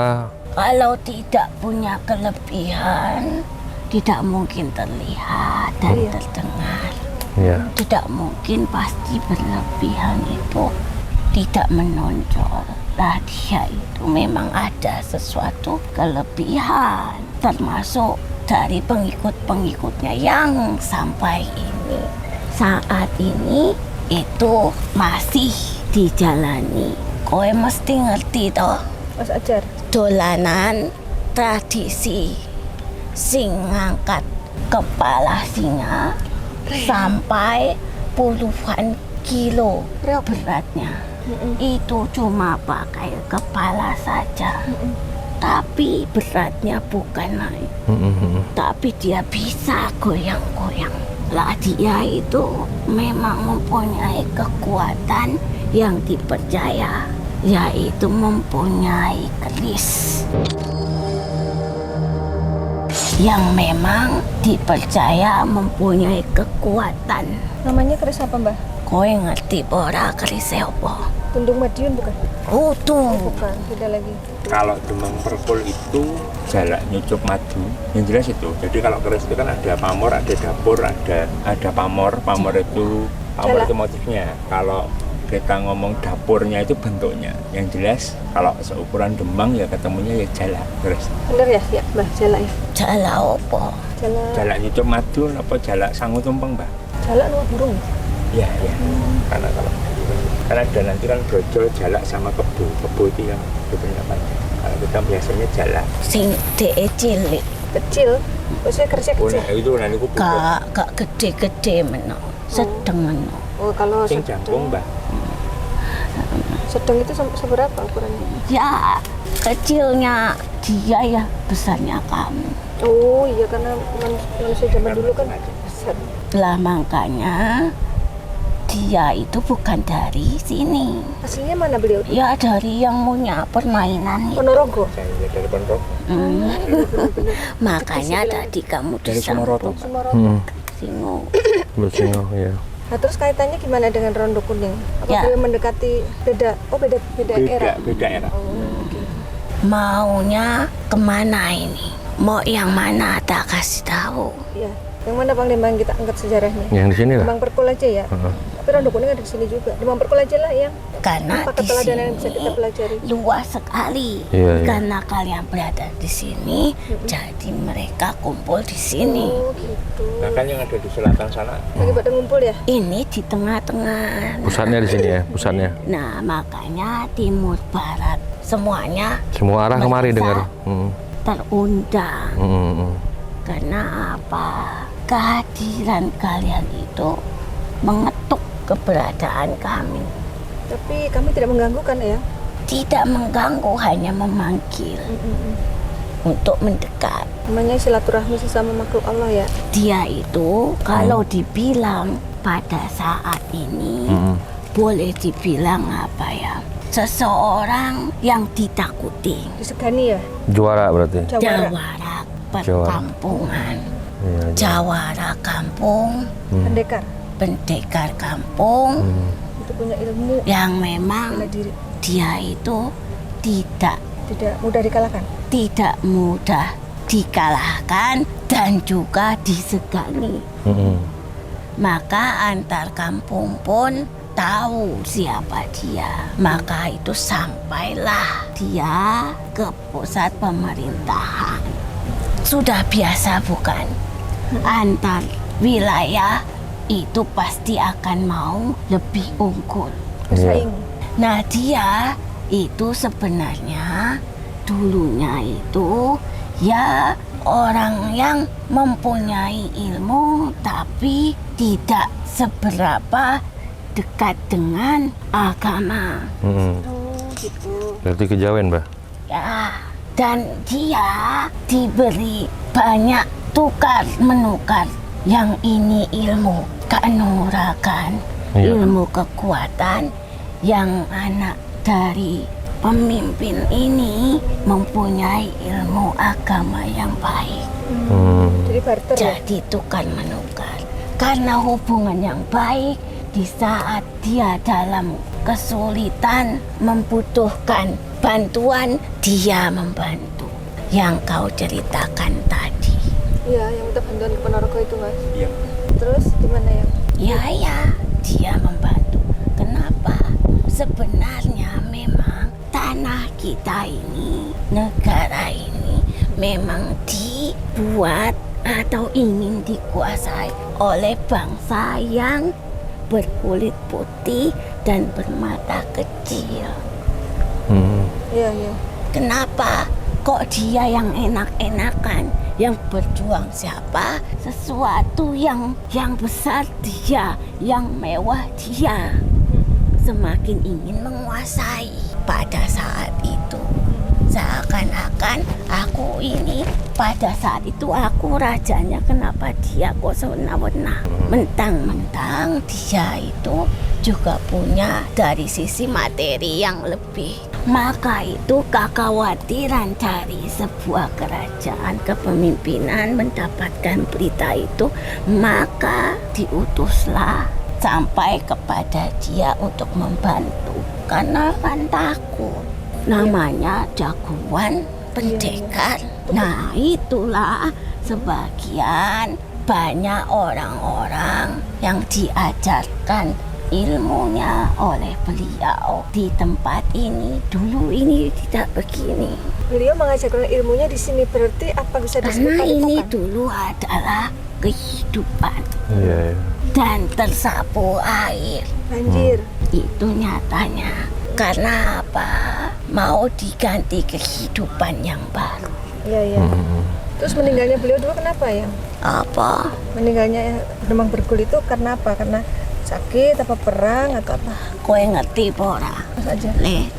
[SPEAKER 5] Kalau tidak punya kelebihan, tidak mungkin terlihat dan terdengar.
[SPEAKER 4] Ya.
[SPEAKER 5] Tidak mungkin pasti berlebihan itu tidak menonjol. Lah dia itu memang ada sesuatu kelebihan, termasuk dari pengikut-pengikutnya yang sampai ini saat ini itu masih dijalani. Kowe mesti ngerti toh,
[SPEAKER 3] Mas Ajar.
[SPEAKER 5] dolanan tradisi sing ngangkat kepala singa sampai puluhan kilo beratnya. itu cuma pakai kepala saja. Tapi beratnya bukan naik, tapi dia bisa goyang-goyang. Lah dia itu memang mempunyai kekuatan yang dipercaya, yaitu mempunyai keris yang memang dipercaya mempunyai kekuatan.
[SPEAKER 3] Namanya keris apa, Mbah?
[SPEAKER 5] Kowe ngerti ora keris apa?
[SPEAKER 3] Tundung Madiun bukan?
[SPEAKER 5] Oh tuh.
[SPEAKER 3] Bukan, beda lagi.
[SPEAKER 1] Kalau Demang Perkul itu jalak nyucup madu, yang jelas itu. Jadi kalau keris itu kan ada pamor, ada dapur, ada pamor. Pamor itu motifnya. Kalau kita ngomong dapurnya itu bentuknya. Yang jelas kalau seukuran Demang ya ketemunya ya jalak keris.
[SPEAKER 3] Bener ya, ya Mbah, jalak ya?
[SPEAKER 5] Jalak apa?
[SPEAKER 1] Jalak nyucup madu apa jalak sangu tumpeng, Mbak?
[SPEAKER 3] Jalak nuwa burung.
[SPEAKER 1] Iya, iya. Karena kalau ada nanti kan brojol, jalak sama kebo. Kebo itu yang bentuknya panjang. Kalau kita biasanya jalak.
[SPEAKER 5] Sing dee cilik.
[SPEAKER 3] Kecil, maksudnya kerisnya
[SPEAKER 1] Oh,
[SPEAKER 3] kecil.
[SPEAKER 1] nah, itu nanti ku
[SPEAKER 5] Gak gede-gede meno, sedeng meno.
[SPEAKER 3] Oh, kalau
[SPEAKER 1] sing jangkung, Mbak.
[SPEAKER 3] sedang itu seberapa ukurannya?
[SPEAKER 5] Ya kecilnya dia ya, besarnya kamu.
[SPEAKER 3] Oh iya, karena manusia zaman dulu kan besar.
[SPEAKER 5] Lah makanya dia itu bukan dari sini.
[SPEAKER 3] Aslinya mana beliau?
[SPEAKER 5] Ya dari yang punya permainan itu.
[SPEAKER 3] Ponorogo.
[SPEAKER 1] Saya dari Ponorogo.
[SPEAKER 5] Makanya tadi kamu
[SPEAKER 1] Dari Ponorogo.
[SPEAKER 5] disambung
[SPEAKER 3] Sumorogo.
[SPEAKER 5] Singo.
[SPEAKER 4] Bersingo ya.
[SPEAKER 3] Nah terus kaitannya gimana dengan Rondo Kuning? Apa
[SPEAKER 5] Ya.
[SPEAKER 3] beliau mendekati beda era?
[SPEAKER 1] Beda era.
[SPEAKER 3] Oh, oke.
[SPEAKER 5] Maunya kemana ini? Mau yang mana tak kasih tahu.
[SPEAKER 3] Iya. Yang mana Bang Demang kita angkat sejarahnya?
[SPEAKER 4] Yang di sini lah.
[SPEAKER 3] Demang Perkul aja ya. Tapi Rondo Kuning ada di sini juga. Demang Perkul aja lah yang
[SPEAKER 5] Karena
[SPEAKER 3] apa
[SPEAKER 5] di
[SPEAKER 3] keteladanan yang bisa
[SPEAKER 5] sini
[SPEAKER 3] kita pelajari.
[SPEAKER 5] luas sekali.
[SPEAKER 4] Iya, iya.
[SPEAKER 5] Karena kalian berada di sini, jadi mereka kumpul di sini.
[SPEAKER 3] Oh gitu.
[SPEAKER 1] Nah kan yang ada di selatan sana.
[SPEAKER 3] Lagi pada ngumpul ya?
[SPEAKER 5] Ini di tengah-tengah.
[SPEAKER 4] Pusatnya di sini ya, pusatnya.
[SPEAKER 5] Nah, makanya timur barat semuanya
[SPEAKER 4] Semua arah kemari
[SPEAKER 5] merasa
[SPEAKER 4] dengar.
[SPEAKER 5] terundang. Karena apa? Kehadiran kalian itu mengetuk keberadaan kami.
[SPEAKER 3] Tapi kami tidak mengganggu kan ya?
[SPEAKER 5] Tidak mengganggu, hanya memanggil untuk mendekat.
[SPEAKER 3] Namanya silaturahmi sesama makhluk Allah ya.
[SPEAKER 5] Dia itu kalau dibilang pada saat ini boleh dibilang apa ya? Seseorang yang ditakuti.
[SPEAKER 3] Disegani ya?
[SPEAKER 4] Juara berarti.
[SPEAKER 5] Jawara perkampungan.
[SPEAKER 4] Iya,
[SPEAKER 5] Jawara kampung,
[SPEAKER 3] Pendekar.
[SPEAKER 5] pendekar kampung
[SPEAKER 3] Itu punya ilmu
[SPEAKER 5] yang memang
[SPEAKER 3] bela diri.
[SPEAKER 5] dia itu tidak
[SPEAKER 3] Tidak mudah dikalahkan.
[SPEAKER 5] tidak mudah dikalahkan dan juga disegani. Maka antar kampung pun tahu siapa dia. Maka itu sampailah dia ke pusat pemerintahan. Sudah biasa bukan? Antar wilayah itu pasti akan mau lebih unggul.
[SPEAKER 3] Bersaing.
[SPEAKER 5] Nah dia itu sebenarnya dulunya itu ya orang yang mempunyai ilmu tapi tidak seberapa dekat dengan agama.
[SPEAKER 3] Oh gitu.
[SPEAKER 4] Berarti kejawen, Mbak.
[SPEAKER 5] Ya, dan dia diberi banyak tukar menukar. Yang ini ilmu kanuragan,
[SPEAKER 4] Iya.
[SPEAKER 5] ilmu kekuatan. Yang anak dari pemimpin ini mempunyai ilmu agama yang baik.
[SPEAKER 3] Jadi barter ya?
[SPEAKER 5] Jadi tukar menukar. Karena hubungan yang baik, di saat dia dalam kesulitan membutuhkan bantuan, dia membantu. Yang kau ceritakan tadi.
[SPEAKER 3] Iya, yang minta bantuan ke Ponorogo itu Mas.
[SPEAKER 1] Iya.
[SPEAKER 3] Terus gimana ya?
[SPEAKER 5] Ya, dia membantu. Kenapa? Sebenarnya memang tanah kita ini, negara ini memang dibuat atau ingin dikuasai oleh bangsa yang berkulit putih dan bermata kecil.
[SPEAKER 3] Iya, iya.
[SPEAKER 5] Kenapa? Kok dia yang enak-enakan, yang berjuang siapa? Sesuatu yang besar dia, yang mewah dia. semakin ingin menguasai. Pada saat itu seakan-akan aku ini, pada saat itu aku rajanya, kenapa dia kok sewenang-wenang. Mentang-mentang dia itu juga punya dari sisi materi yang lebih. Maka itu kekhawatiran dari sebuah kerajaan kepemimpinan mendapatkan berita itu, maka diutuslah sampai kepada dia untuk membantu. Karena kan takut. Namanya jagoan pendekar. Nah, itulah sebagian banyak orang-orang yang diajarkan ilmunya oleh beliau di tempat ini. Dulu ini tidak begini.
[SPEAKER 3] Beliau mengajarkan ilmunya di sini, berarti apa bisa disebut
[SPEAKER 5] Karena ini
[SPEAKER 3] padepokan?
[SPEAKER 5] dulu adalah kehidupan.
[SPEAKER 4] Iya.
[SPEAKER 5] Dan tersapu air.
[SPEAKER 3] Banjir.
[SPEAKER 5] Itu nyatanya. Karena apa? Mau diganti kehidupan yang baru.
[SPEAKER 3] Iya, iya. Terus meninggalnya beliau dulu kenapa ya?
[SPEAKER 5] Apa?
[SPEAKER 3] Meninggalnya Demang Bergul itu karena apa? Karena sakit apa perang atau apa?
[SPEAKER 5] Kowe ngerti pora?
[SPEAKER 3] Mas aja.
[SPEAKER 5] Le,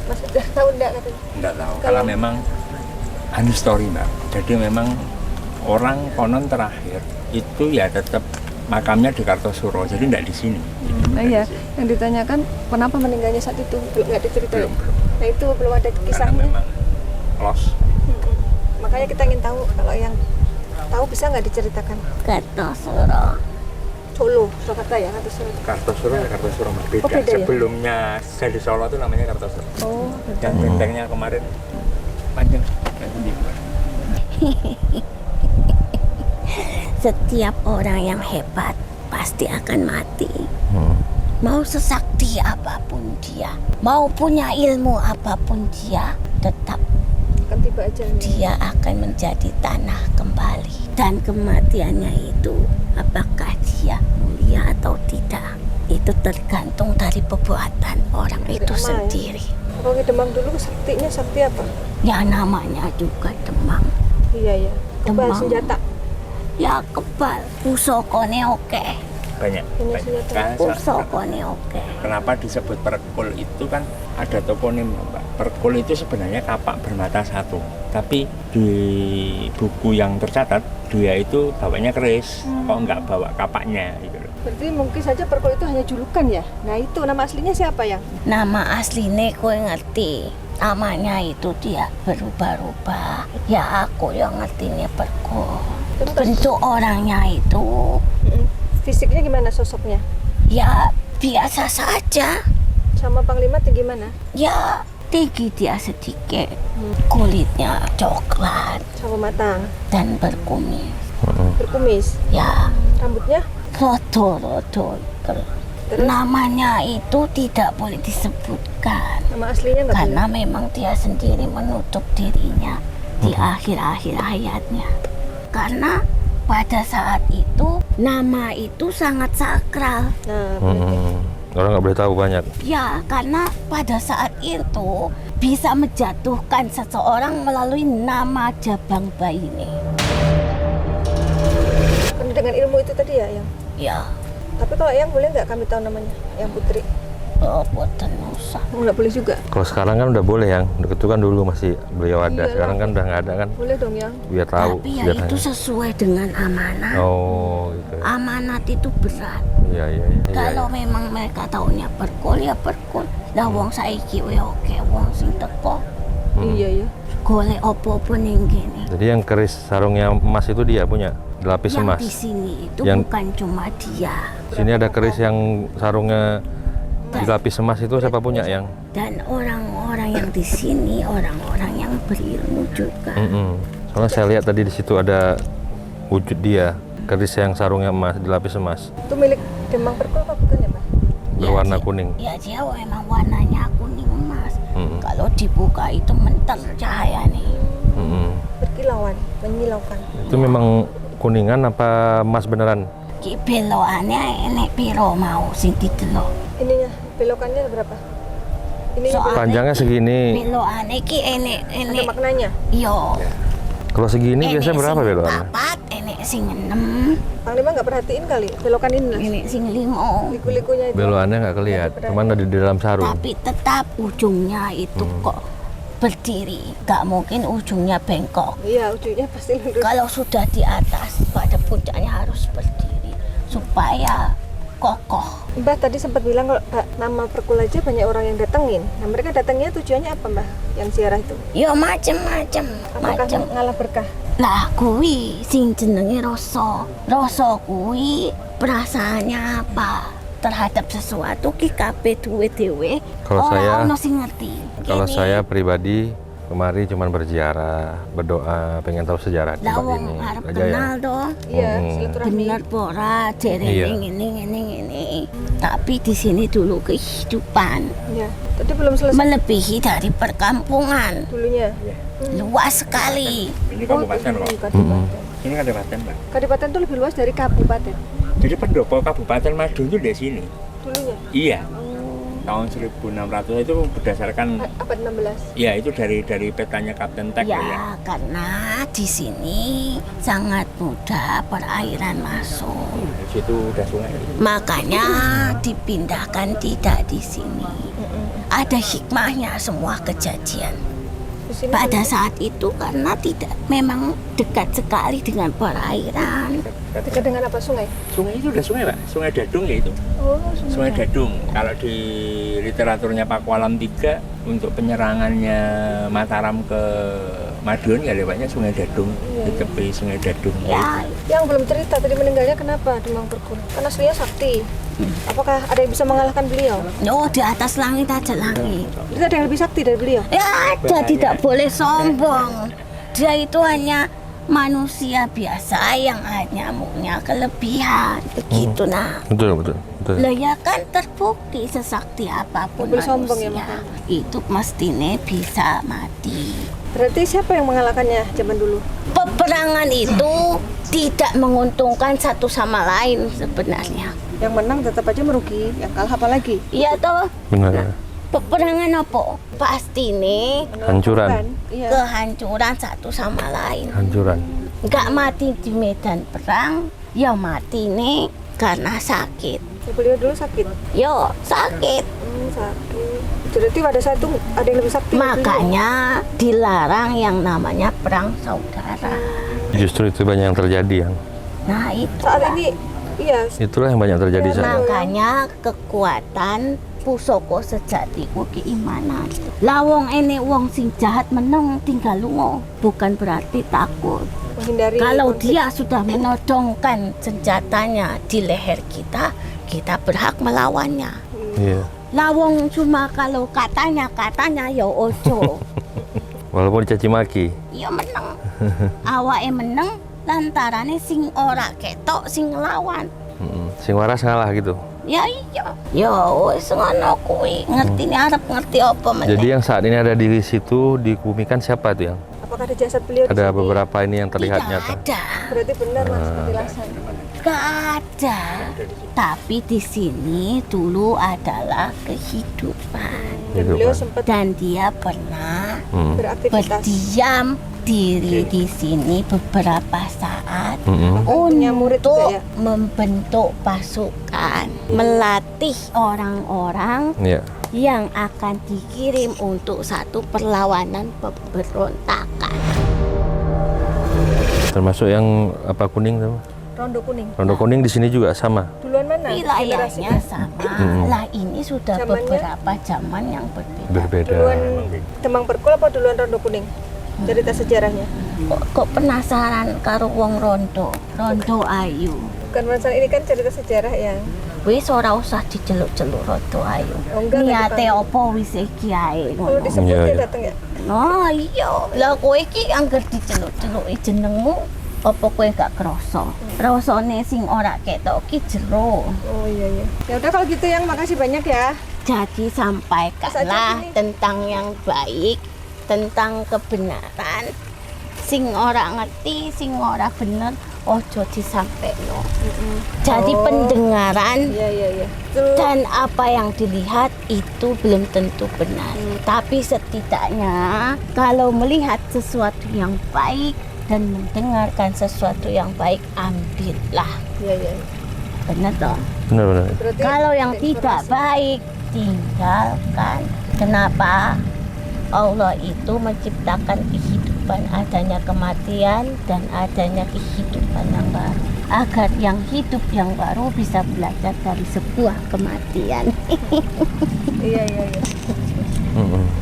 [SPEAKER 3] Mas udah tahu enggak katanya?
[SPEAKER 1] Enggak tahu. Kalau memang anu story Mbak. Jadi memang orang konon terakhir itu ya tetap makamnya di Kartosuro, jadi enggak di sini.
[SPEAKER 3] Nah iya, yang ditanyakan kenapa meninggalnya saat itu belum nggak diceritain.
[SPEAKER 1] Belum.
[SPEAKER 3] Nah itu belum ada
[SPEAKER 1] Karena
[SPEAKER 3] kisahnya.
[SPEAKER 1] memang lost.
[SPEAKER 3] Makanya kita ingin tahu, kalau yang tahu bisa nggak diceritakan.
[SPEAKER 5] Kartosuro.
[SPEAKER 3] Solo, Surakarta ya, atau Solo.
[SPEAKER 1] Kartosuro ya Kartosuro Mbak. Beda.
[SPEAKER 3] Oh, beda ya?
[SPEAKER 1] Sebelumnya jadi Solo itu namanya Kartosuro.
[SPEAKER 3] Oh,
[SPEAKER 1] Dan bentengnya kemarin panjang.
[SPEAKER 5] Setiap orang yang hebat pasti akan mati. Mau sesakti apapun dia, mau punya ilmu apapun dia, tetap
[SPEAKER 3] akan tiba ajalnya.
[SPEAKER 5] dia akan menjadi tanah kembali. Dan kematiannya itu, apakah dia mulia atau tidak, itu tergantung dari perbuatan orang itu
[SPEAKER 3] Demang,
[SPEAKER 5] sendiri.
[SPEAKER 3] Kalau Demang dulu saktinya sakti apa?
[SPEAKER 5] Ya namanya juga demang.
[SPEAKER 3] Iya ya. Kebal
[SPEAKER 5] Demang.
[SPEAKER 3] senjata.
[SPEAKER 5] Ya kebal, pusokone oke.
[SPEAKER 1] Banyak.
[SPEAKER 3] Punya senjata.
[SPEAKER 1] Kan,
[SPEAKER 5] Pusokone oke.
[SPEAKER 1] kenapa disebut perkul itu kan ada toponim Mbak. Perkul itu sebenarnya kapak bermata satu. Tapi di buku yang tercatat dia itu bawanya keris, kok nggak bawa kapaknya gitu loh.
[SPEAKER 3] Berarti mungkin saja Perkul itu hanya julukan ya. Nah itu nama aslinya siapa ya?
[SPEAKER 5] Nama aslinya kowe ngerti. Namanya itu dia berubah-ubah. Ya aku yang ngertinya Perkul. Bentuk orangnya itu
[SPEAKER 3] Fisiknya gimana sosoknya?
[SPEAKER 5] ya biasa saja.
[SPEAKER 3] Sama Panglima tinggi mana?
[SPEAKER 5] Ya tinggi dia sedikit. Kulitnya coklat
[SPEAKER 3] Sama matang,
[SPEAKER 5] dan berkumis.
[SPEAKER 3] berkumis.
[SPEAKER 5] Ya
[SPEAKER 3] Rambutnya?
[SPEAKER 5] rodo-rodo.
[SPEAKER 3] Terus?
[SPEAKER 5] Namanya itu tidak boleh disebutkan.
[SPEAKER 3] Nama aslinya nggak
[SPEAKER 5] Karena
[SPEAKER 3] boleh?
[SPEAKER 5] memang dia sendiri menutup dirinya di akhir-akhir hayatnya. Karena pada saat itu nama itu sangat sakral.
[SPEAKER 3] Nah, berarti.
[SPEAKER 4] Orang nggak boleh tahu banyak.
[SPEAKER 5] Ya, karena pada saat itu bisa menjatuhkan seseorang melalui nama Jabang Baine.
[SPEAKER 3] Kan dengan ilmu itu tadi ya yang.
[SPEAKER 5] Ya,
[SPEAKER 3] Tapi kalau yang boleh nggak kami tahu namanya? Yang Putri?
[SPEAKER 5] buatan usah.
[SPEAKER 3] Nggak boleh juga.
[SPEAKER 4] Kalau sekarang kan udah boleh yang itu kan dulu masih beliau ada.
[SPEAKER 3] Iyalah.
[SPEAKER 4] Sekarang kan udah nggak ada kan.
[SPEAKER 3] Boleh dong yang.
[SPEAKER 4] Biar tahu.
[SPEAKER 5] Tapi ya
[SPEAKER 4] biar
[SPEAKER 5] itu
[SPEAKER 4] hanya-
[SPEAKER 5] sesuai dengan amanat.
[SPEAKER 4] Oh gitu.
[SPEAKER 5] Amanat itu berat.
[SPEAKER 4] Iya iya iya.
[SPEAKER 5] Kalau memang mereka taunya perkul ya perkul. Lah wong saiki we oke wong sing teko
[SPEAKER 3] Iya ya.
[SPEAKER 5] golek opo-opo ning kene.
[SPEAKER 4] Jadi yang keris sarungnya emas itu dia punya dilapis
[SPEAKER 5] Yang
[SPEAKER 4] emas.
[SPEAKER 5] di sini itu
[SPEAKER 4] Yang-
[SPEAKER 5] bukan cuma dia
[SPEAKER 4] Sini ada keris yang sarungnya dilapis emas itu siapa punya yang?
[SPEAKER 5] dan orang-orang yang di sini orang-orang yang berilmu juga.
[SPEAKER 4] Soalnya saya lihat tadi di situ ada wujud dia keris yang sarungnya emas dilapis emas
[SPEAKER 3] Itu milik Demang Perkul apa bukan ya Pak?
[SPEAKER 4] berwarna
[SPEAKER 5] dia-
[SPEAKER 4] kuning.
[SPEAKER 5] Ya dia memang warnanya kuning emas.
[SPEAKER 4] Mm-mm.
[SPEAKER 5] Kalau dibuka itu mentel cahayanya.
[SPEAKER 3] Berkilauan, menyilaukan.
[SPEAKER 4] Itu memang kuningan apa emas beneran?
[SPEAKER 5] Ki beloane enek piro mau sing didelok.
[SPEAKER 3] Ininya, belokannya berapa? Ini
[SPEAKER 5] Soalnya
[SPEAKER 4] Panjangnya segini.
[SPEAKER 5] beloane ki enek
[SPEAKER 3] ada maknanya.
[SPEAKER 5] yo.
[SPEAKER 4] Kalau segini biasanya berapa belokannya?
[SPEAKER 5] Papat, enek sing 6.
[SPEAKER 3] Panglima nggak perhatiin kali, belokan ini lah.
[SPEAKER 5] Ini sing 5.
[SPEAKER 3] Liku-likunya itu.
[SPEAKER 4] Belokannya nggak kelihatan, cuman ada di dalam sarung.
[SPEAKER 5] Tapi tetap ujungnya itu kok berdiri. Gak mungkin ujungnya bengkok.
[SPEAKER 3] Iya, ujungnya pasti lurus.
[SPEAKER 5] Kalau sudah di atas, pada puncaknya harus berdiri supaya kokoh.
[SPEAKER 3] Mbah tadi sempat bilang kalau nama Perkul aja banyak orang yang datengin. Nah mereka datangnya tujuannya apa Mbah? Yang ziarah itu?
[SPEAKER 5] Ya macem-macem.
[SPEAKER 3] Apakah ngalah berkah?
[SPEAKER 5] Lah kuwi sing jenenge rasa. Rasa kuwi perasaannya apa terhadap sesuatu ki kabeh duwe dhewe.
[SPEAKER 4] Kalau saya-
[SPEAKER 5] ono sing ngerti.
[SPEAKER 4] Kalau
[SPEAKER 5] Ini,
[SPEAKER 4] saya pribadi kemari cuman berziarah, berdoa, pengen tahu sejarah
[SPEAKER 5] lah
[SPEAKER 4] tempat
[SPEAKER 5] wong
[SPEAKER 4] ini
[SPEAKER 5] arep
[SPEAKER 4] aja ya.
[SPEAKER 5] kenal dong.
[SPEAKER 3] Iya,
[SPEAKER 4] Hmm.
[SPEAKER 3] silaturahmi.
[SPEAKER 5] Bener pora jere
[SPEAKER 4] Iya.
[SPEAKER 5] ini. Tapi di sini dulu kehidupan
[SPEAKER 3] Iya. Tadi belum selesai
[SPEAKER 5] melebihi dari perkampungan.
[SPEAKER 3] dulunya.
[SPEAKER 5] Luas sekali.
[SPEAKER 1] Ini kabupaten kok.
[SPEAKER 3] Kabupaten.
[SPEAKER 1] Ini kabupaten, Mbak.
[SPEAKER 3] Kabupaten itu lebih luas dari kabupaten
[SPEAKER 1] Jadi pendopo Kabupaten Madiun itu dari sini.
[SPEAKER 3] dulunya.
[SPEAKER 1] Iya. Tahun 1600 itu berdasarkan
[SPEAKER 3] Abad 16.
[SPEAKER 1] ya itu dari petanya Kapten Tek ya.
[SPEAKER 5] Ya, karena di sini sangat mudah perairan masuk.
[SPEAKER 1] Di situ udah sungai.
[SPEAKER 5] Makanya dipindahkan tidak di sini. Ada hikmahnya semua kejadian.
[SPEAKER 3] Di sini
[SPEAKER 5] Pada saat itu karena tidak memang dekat sekali dengan perairan.
[SPEAKER 3] dekat dengan apa sungai?
[SPEAKER 1] Sungai itu udah sungai, Pak. Sungai Dadung ya itu.
[SPEAKER 3] Oh,
[SPEAKER 1] Sungai Dadung. Kalau di literaturnya Pakualam III untuk penyerangannya Mataram ke Madiun ya lewatnya Sungai Dadung. Di tepi Sungai Dadung.
[SPEAKER 5] Ya,
[SPEAKER 3] Yang belum cerita tadi meninggalnya kenapa Demang Perkul? Karena aslinya sakti. Apakah ada yang bisa mengalahkan beliau?
[SPEAKER 5] oh di atas langit ada langit.
[SPEAKER 3] Itu ada yang lebih sakti dari beliau?
[SPEAKER 5] Ya ada, tidak boleh sombong. Dia itu hanya manusia biasa yang hanya punya kelebihan. Begitu nah.
[SPEAKER 4] Betul.
[SPEAKER 5] Lah ya kan terbukti sesakti apapun
[SPEAKER 3] Nggak boleh sombong ya,
[SPEAKER 5] manusia
[SPEAKER 3] makanya.
[SPEAKER 5] itu mestinya bisa mati.
[SPEAKER 3] Berarti siapa yang mengalahkannya zaman dulu?
[SPEAKER 5] Peperangan itu tidak menguntungkan satu sama lain sebenarnya.
[SPEAKER 3] Yang menang tetap aja merugi, yang kalah apa lagi?
[SPEAKER 5] Iya toh,
[SPEAKER 4] Benar.
[SPEAKER 5] peperangan apa? Pasti nih
[SPEAKER 4] Hancuran.
[SPEAKER 3] Iya.
[SPEAKER 5] kehancuran satu sama lain.
[SPEAKER 4] Hancuran.
[SPEAKER 5] Nggak mati di medan perang, ya mati nih karena sakit.
[SPEAKER 3] Ya, beliau dulu sakit.
[SPEAKER 5] Yo sakit.
[SPEAKER 3] Sakit. Berarti pada saat itu ada yang lebih sakti. dari beliau.
[SPEAKER 5] Makanya dilarang yang namanya perang saudara.
[SPEAKER 4] Justru itu banyak yang terjadi yang.
[SPEAKER 5] Nah itu.
[SPEAKER 3] Saat ini, iya.
[SPEAKER 4] Itulah yang banyak terjadi
[SPEAKER 3] Ya,
[SPEAKER 4] saat ini.
[SPEAKER 5] Makanya kekuatan pusoko sejati ku keimanan. Lawong ini wong sing jahat meneng tinggal lungo, bukan berarti takut.
[SPEAKER 3] Menghindari
[SPEAKER 5] Kalau
[SPEAKER 3] konflik.
[SPEAKER 5] dia sudah menodongkan senjatanya di leher kita, kita berhak melawannya.
[SPEAKER 4] Iya.
[SPEAKER 5] Lawong cuma kalau katanya ya ojo.
[SPEAKER 4] Walaupun dicaci maki.
[SPEAKER 5] Ya meneng. Awake meneng lantarane sing ora ketok sing ngelawan.
[SPEAKER 4] Sing waras ngalah gitu.
[SPEAKER 5] Ya iya. Ya wis ngono kuwi. Ngerti arep ngerti apa meneh.
[SPEAKER 4] Jadi yang saat ini ada di situ dikumikan siapa tuh yang?
[SPEAKER 3] Apakah ada jasad beliau di
[SPEAKER 4] Ada
[SPEAKER 3] sini?
[SPEAKER 4] beberapa ini yang terlihat
[SPEAKER 5] tidak
[SPEAKER 4] nyata.
[SPEAKER 5] ada.
[SPEAKER 3] Berarti benar Mas penjelasan.
[SPEAKER 5] Gak ada. Tapi di sini dulu adalah kehidupan.
[SPEAKER 3] Dan beliau
[SPEAKER 4] Kehidupan.
[SPEAKER 3] sempat
[SPEAKER 5] Dan dia pernah
[SPEAKER 3] beraktivitas.
[SPEAKER 5] berdiam diri di sini beberapa saat
[SPEAKER 3] Punya murid
[SPEAKER 5] untuk
[SPEAKER 3] juga ya?
[SPEAKER 5] membentuk pasukan, melatih orang-orang
[SPEAKER 4] Iya.
[SPEAKER 5] yang akan dikirim untuk satu perlawanan pemberontakan.
[SPEAKER 4] Termasuk yang apa kuning tuh?
[SPEAKER 3] Rondo kuning.
[SPEAKER 4] Rondo kuning di sini juga sama.
[SPEAKER 3] Duluan mana?
[SPEAKER 5] Wilayahnya
[SPEAKER 3] Generasinya?
[SPEAKER 5] sama. Lah ini sudah
[SPEAKER 3] Zamannya?
[SPEAKER 5] beberapa zaman yang berbeda.
[SPEAKER 4] Berbeda.
[SPEAKER 3] Duluan Demang Perkul apa duluan Rondo kuning? Cerita sejarahnya.
[SPEAKER 5] Kok penasaran karo wong Rondo? Rondo Ayu.
[SPEAKER 3] Bukan masalah ini kan cerita sejarah yang
[SPEAKER 5] Wis ora usah diceluk-celuk Rondo Ayu.
[SPEAKER 3] Oh, enggak,
[SPEAKER 5] Niate
[SPEAKER 3] enggak
[SPEAKER 5] opo wis iki ae
[SPEAKER 3] kalau
[SPEAKER 5] ngono.
[SPEAKER 3] disebut
[SPEAKER 4] Iya,
[SPEAKER 3] dia
[SPEAKER 4] iya.
[SPEAKER 3] datang ya.
[SPEAKER 5] Oh iya, lah kowe iki angger diceluk-celuki jenengmu apa kowe gak krasa? Rasane sing ora ketok ki jero.
[SPEAKER 3] Oh iya iya. Ya udah kalau gitu yang makasih banyak ya.
[SPEAKER 5] Jadi sampaikanlah
[SPEAKER 3] Mas Ajat ini.
[SPEAKER 5] tentang yang baik, tentang kebenaran. Sing ora ngerti, sing ora bener, ojo disampaikan. Jadi
[SPEAKER 3] Oh.
[SPEAKER 5] pendengaran
[SPEAKER 3] Iya iya iya. Terus
[SPEAKER 5] dan apa yang dilihat itu belum tentu benar. Tapi setidaknya kalau melihat sesuatu yang baik, dan mendengarkan sesuatu yang baik, ambillah.
[SPEAKER 3] Iya.
[SPEAKER 5] Benar toh?
[SPEAKER 4] Benar-benar.
[SPEAKER 3] Berarti
[SPEAKER 5] Kalau yang
[SPEAKER 3] ada
[SPEAKER 5] tidak
[SPEAKER 3] informasi.
[SPEAKER 5] baik, tinggalkan. Kenapa? Allah itu menciptakan kehidupan, adanya kematian dan adanya kehidupan yang baru. Agar yang hidup yang baru bisa belajar dari sebuah kematian.
[SPEAKER 3] Iya.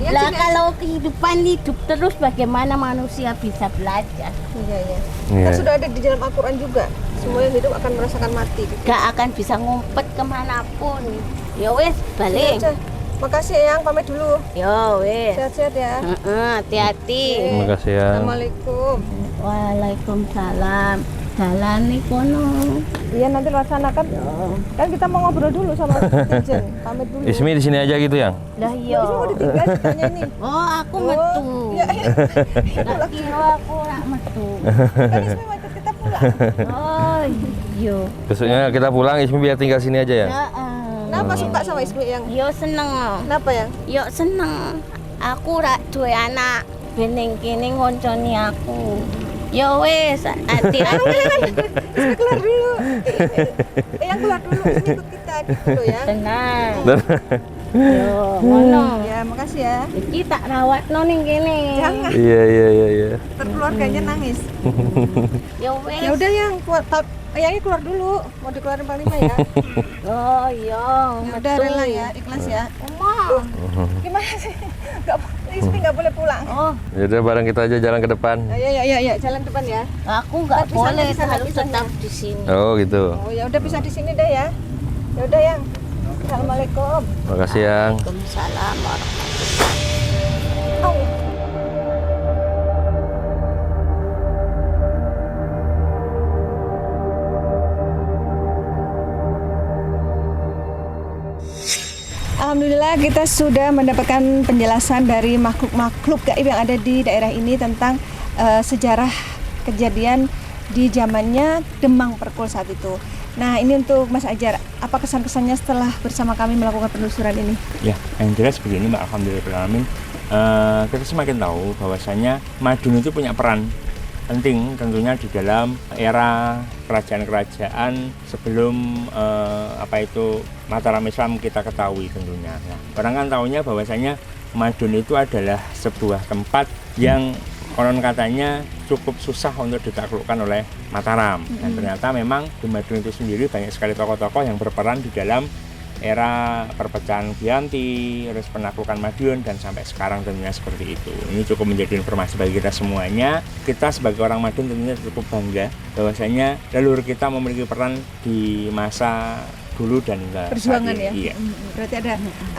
[SPEAKER 3] Iya,
[SPEAKER 5] Lah
[SPEAKER 3] sini.
[SPEAKER 5] kalau kehidupan hidup terus, bagaimana manusia bisa belajar?
[SPEAKER 3] Iya.
[SPEAKER 4] Iya.
[SPEAKER 3] Kan sudah ada di dalam Al-Quran juga. Semua yang hidup akan merasakan mati.
[SPEAKER 5] Gak akan bisa ngumpet kemanapun. Ya wes, balik.
[SPEAKER 3] Sudah. Makasih Eyang, pamit dulu.
[SPEAKER 5] Ya wes.
[SPEAKER 3] Sehat-sehat ya.
[SPEAKER 5] Hati-hati.
[SPEAKER 4] Terima kasih ya.
[SPEAKER 3] Assalamualaikum.
[SPEAKER 5] Waalaikumsalam. Jalan nih kono.
[SPEAKER 3] Iya, nanti laksanakan. Kan kita mau ngobrol dulu sama Tijen. Pamit dulu.
[SPEAKER 4] Ismi di sini aja gitu yang.
[SPEAKER 5] Lah iya.
[SPEAKER 3] Ismi mau ditinggal ditanya ini.
[SPEAKER 5] Oh, aku metu.
[SPEAKER 3] Iya.
[SPEAKER 5] Gak kira aku rak metu.
[SPEAKER 3] Kan Ismi mau ikut kita pulang.
[SPEAKER 5] Oh, iya.
[SPEAKER 4] Besoknya kita pulang, Ismi biar tinggal sini aja ya.
[SPEAKER 3] Kenapa suka sama Ismi yang?
[SPEAKER 5] Yo seneng.
[SPEAKER 3] Kenapa yang?
[SPEAKER 5] Yo seneng. Aku rak duwe anak. Bening kene ngonconi aku. Yo wes, hati-hati.
[SPEAKER 3] Ismi keluar dulu. Yang keluar dulu, Ismi ikut kita gitu loh ya.
[SPEAKER 5] Tenang. Yo, ngono.
[SPEAKER 3] Ya, makasih ya.
[SPEAKER 5] Iki tak rawatno ning kene.
[SPEAKER 3] Jangan.
[SPEAKER 4] Iya.
[SPEAKER 3] Terkeluarganya nangis.
[SPEAKER 5] Yo wes.
[SPEAKER 3] Ya udah yang keluar. Yangnya keluar dulu. Mau dikeluarin Panglima ya.
[SPEAKER 5] Oh iya,
[SPEAKER 3] Ya udah rela ya, ikhlas ya.
[SPEAKER 5] Oma.
[SPEAKER 3] Gimana sih? Ismi nggak boleh pulang.
[SPEAKER 5] Oh,
[SPEAKER 4] Ya udah bareng kita aja jalan ke depan.
[SPEAKER 3] Ya, jalan depan ya.
[SPEAKER 5] aku nggak
[SPEAKER 3] Tapi
[SPEAKER 5] boleh,
[SPEAKER 3] sana,
[SPEAKER 5] harus
[SPEAKER 3] sana.
[SPEAKER 5] tetap di sini.
[SPEAKER 4] Oh gitu.
[SPEAKER 3] Oh ya udah bisa di sini deh ya. Ya udah yang. Assalamualaikum.
[SPEAKER 4] Makasih yang.
[SPEAKER 5] Waalaikumsalam warahmatullahi.
[SPEAKER 3] Au. Alhamdulillah kita sudah mendapatkan penjelasan dari makhluk-makhluk gaib yang ada di daerah ini tentang sejarah kejadian di zamannya Demang Perkul saat itu. Nah ini untuk Mas Ajar, apa kesan-kesannya setelah bersama kami melakukan penelusuran ini?
[SPEAKER 1] Ya, yang jelas begini Mbak, alhamdulillahirrahmanirrahim. Kita semakin tahu bahwasanya Madun itu punya peran penting tentunya di dalam era kerajaan-kerajaan sebelum Mataram Islam kita ketahui tentunya. Nah, orang kan tahunya bahwasanya Madun itu adalah sebuah tempat yang konon katanya cukup susah untuk ditaklukkan oleh Mataram. Dan ternyata memang di Madun itu sendiri banyak sekali tokoh-tokoh yang berperan di dalam era perpecahan Giyanti, terus penaklukan Madiun, dan sampai sekarang tentunya seperti itu. Ini cukup menjadi informasi bagi kita semuanya. Kita sebagai orang Madun tentunya cukup bangga bahwasanya leluhur kita memiliki peran di masa dulu dan hingga
[SPEAKER 3] Perjuangan
[SPEAKER 1] saat ini.
[SPEAKER 3] ya.
[SPEAKER 1] Iya.
[SPEAKER 3] Berarti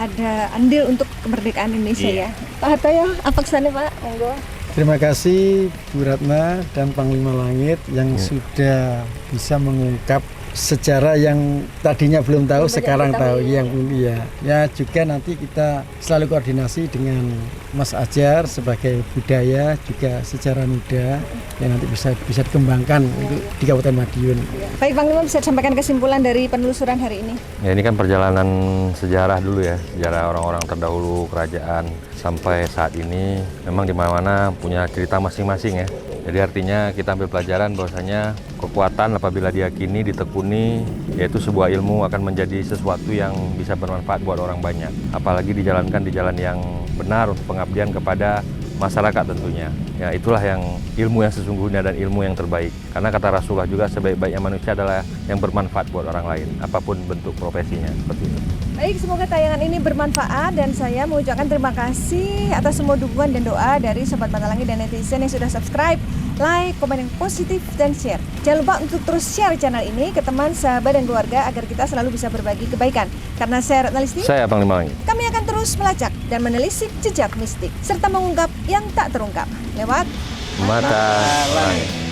[SPEAKER 3] ada andil untuk kemerdekaan Indonesia
[SPEAKER 1] Iya.
[SPEAKER 3] ya. Pak Hartoyo, apa kesannya Pak? Monggo.
[SPEAKER 6] Terima kasih Bu Ratna dan Panglima Langit yang sudah bisa mengungkap sejarah yang tadinya belum tahu, sekarang tahu. Yang mulia. Ya juga nanti kita selalu koordinasi dengan Mas Ajar sebagai budaya juga sejarah muda yang nanti bisa dikembangkan untuk di Kabupaten Madiun.
[SPEAKER 3] Baik Panglima, bisa disampaikan kesimpulan dari penelusuran hari ini?
[SPEAKER 4] Ya ini kan perjalanan sejarah dulu ya, sejarah orang-orang terdahulu kerajaan sampai saat ini memang di mana-mana punya cerita masing-masing ya. Jadi artinya kita ambil pelajaran bahwasanya kekuatan apabila diyakini, ditekuni, yaitu sebuah ilmu akan menjadi sesuatu yang bisa bermanfaat buat orang banyak. Apalagi dijalankan di jalan yang benar untuk pengabdian kepada masyarakat tentunya. Ya itulah yang ilmu yang sesungguhnya dan ilmu yang terbaik. Karena kata Rasulullah juga sebaik-baiknya manusia adalah yang bermanfaat buat orang lain, apapun bentuk profesinya, seperti itu.
[SPEAKER 3] Baik, semoga tayangan ini bermanfaat dan saya mengucapkan terima kasih atas semua dukungan dan doa dari Sobat Mata Langit dan netizen yang sudah subscribe, like, komen yang positif, dan share. Jangan lupa untuk terus share channel ini ke teman, sahabat, dan keluarga agar kita selalu bisa berbagi kebaikan. Karena saya Ratna Listi,
[SPEAKER 4] Saya Panglima Langit.
[SPEAKER 3] kami akan terus melacak dan menelisik jejak mistik serta mengungkap yang tak terungkap lewat
[SPEAKER 4] Mata Langit.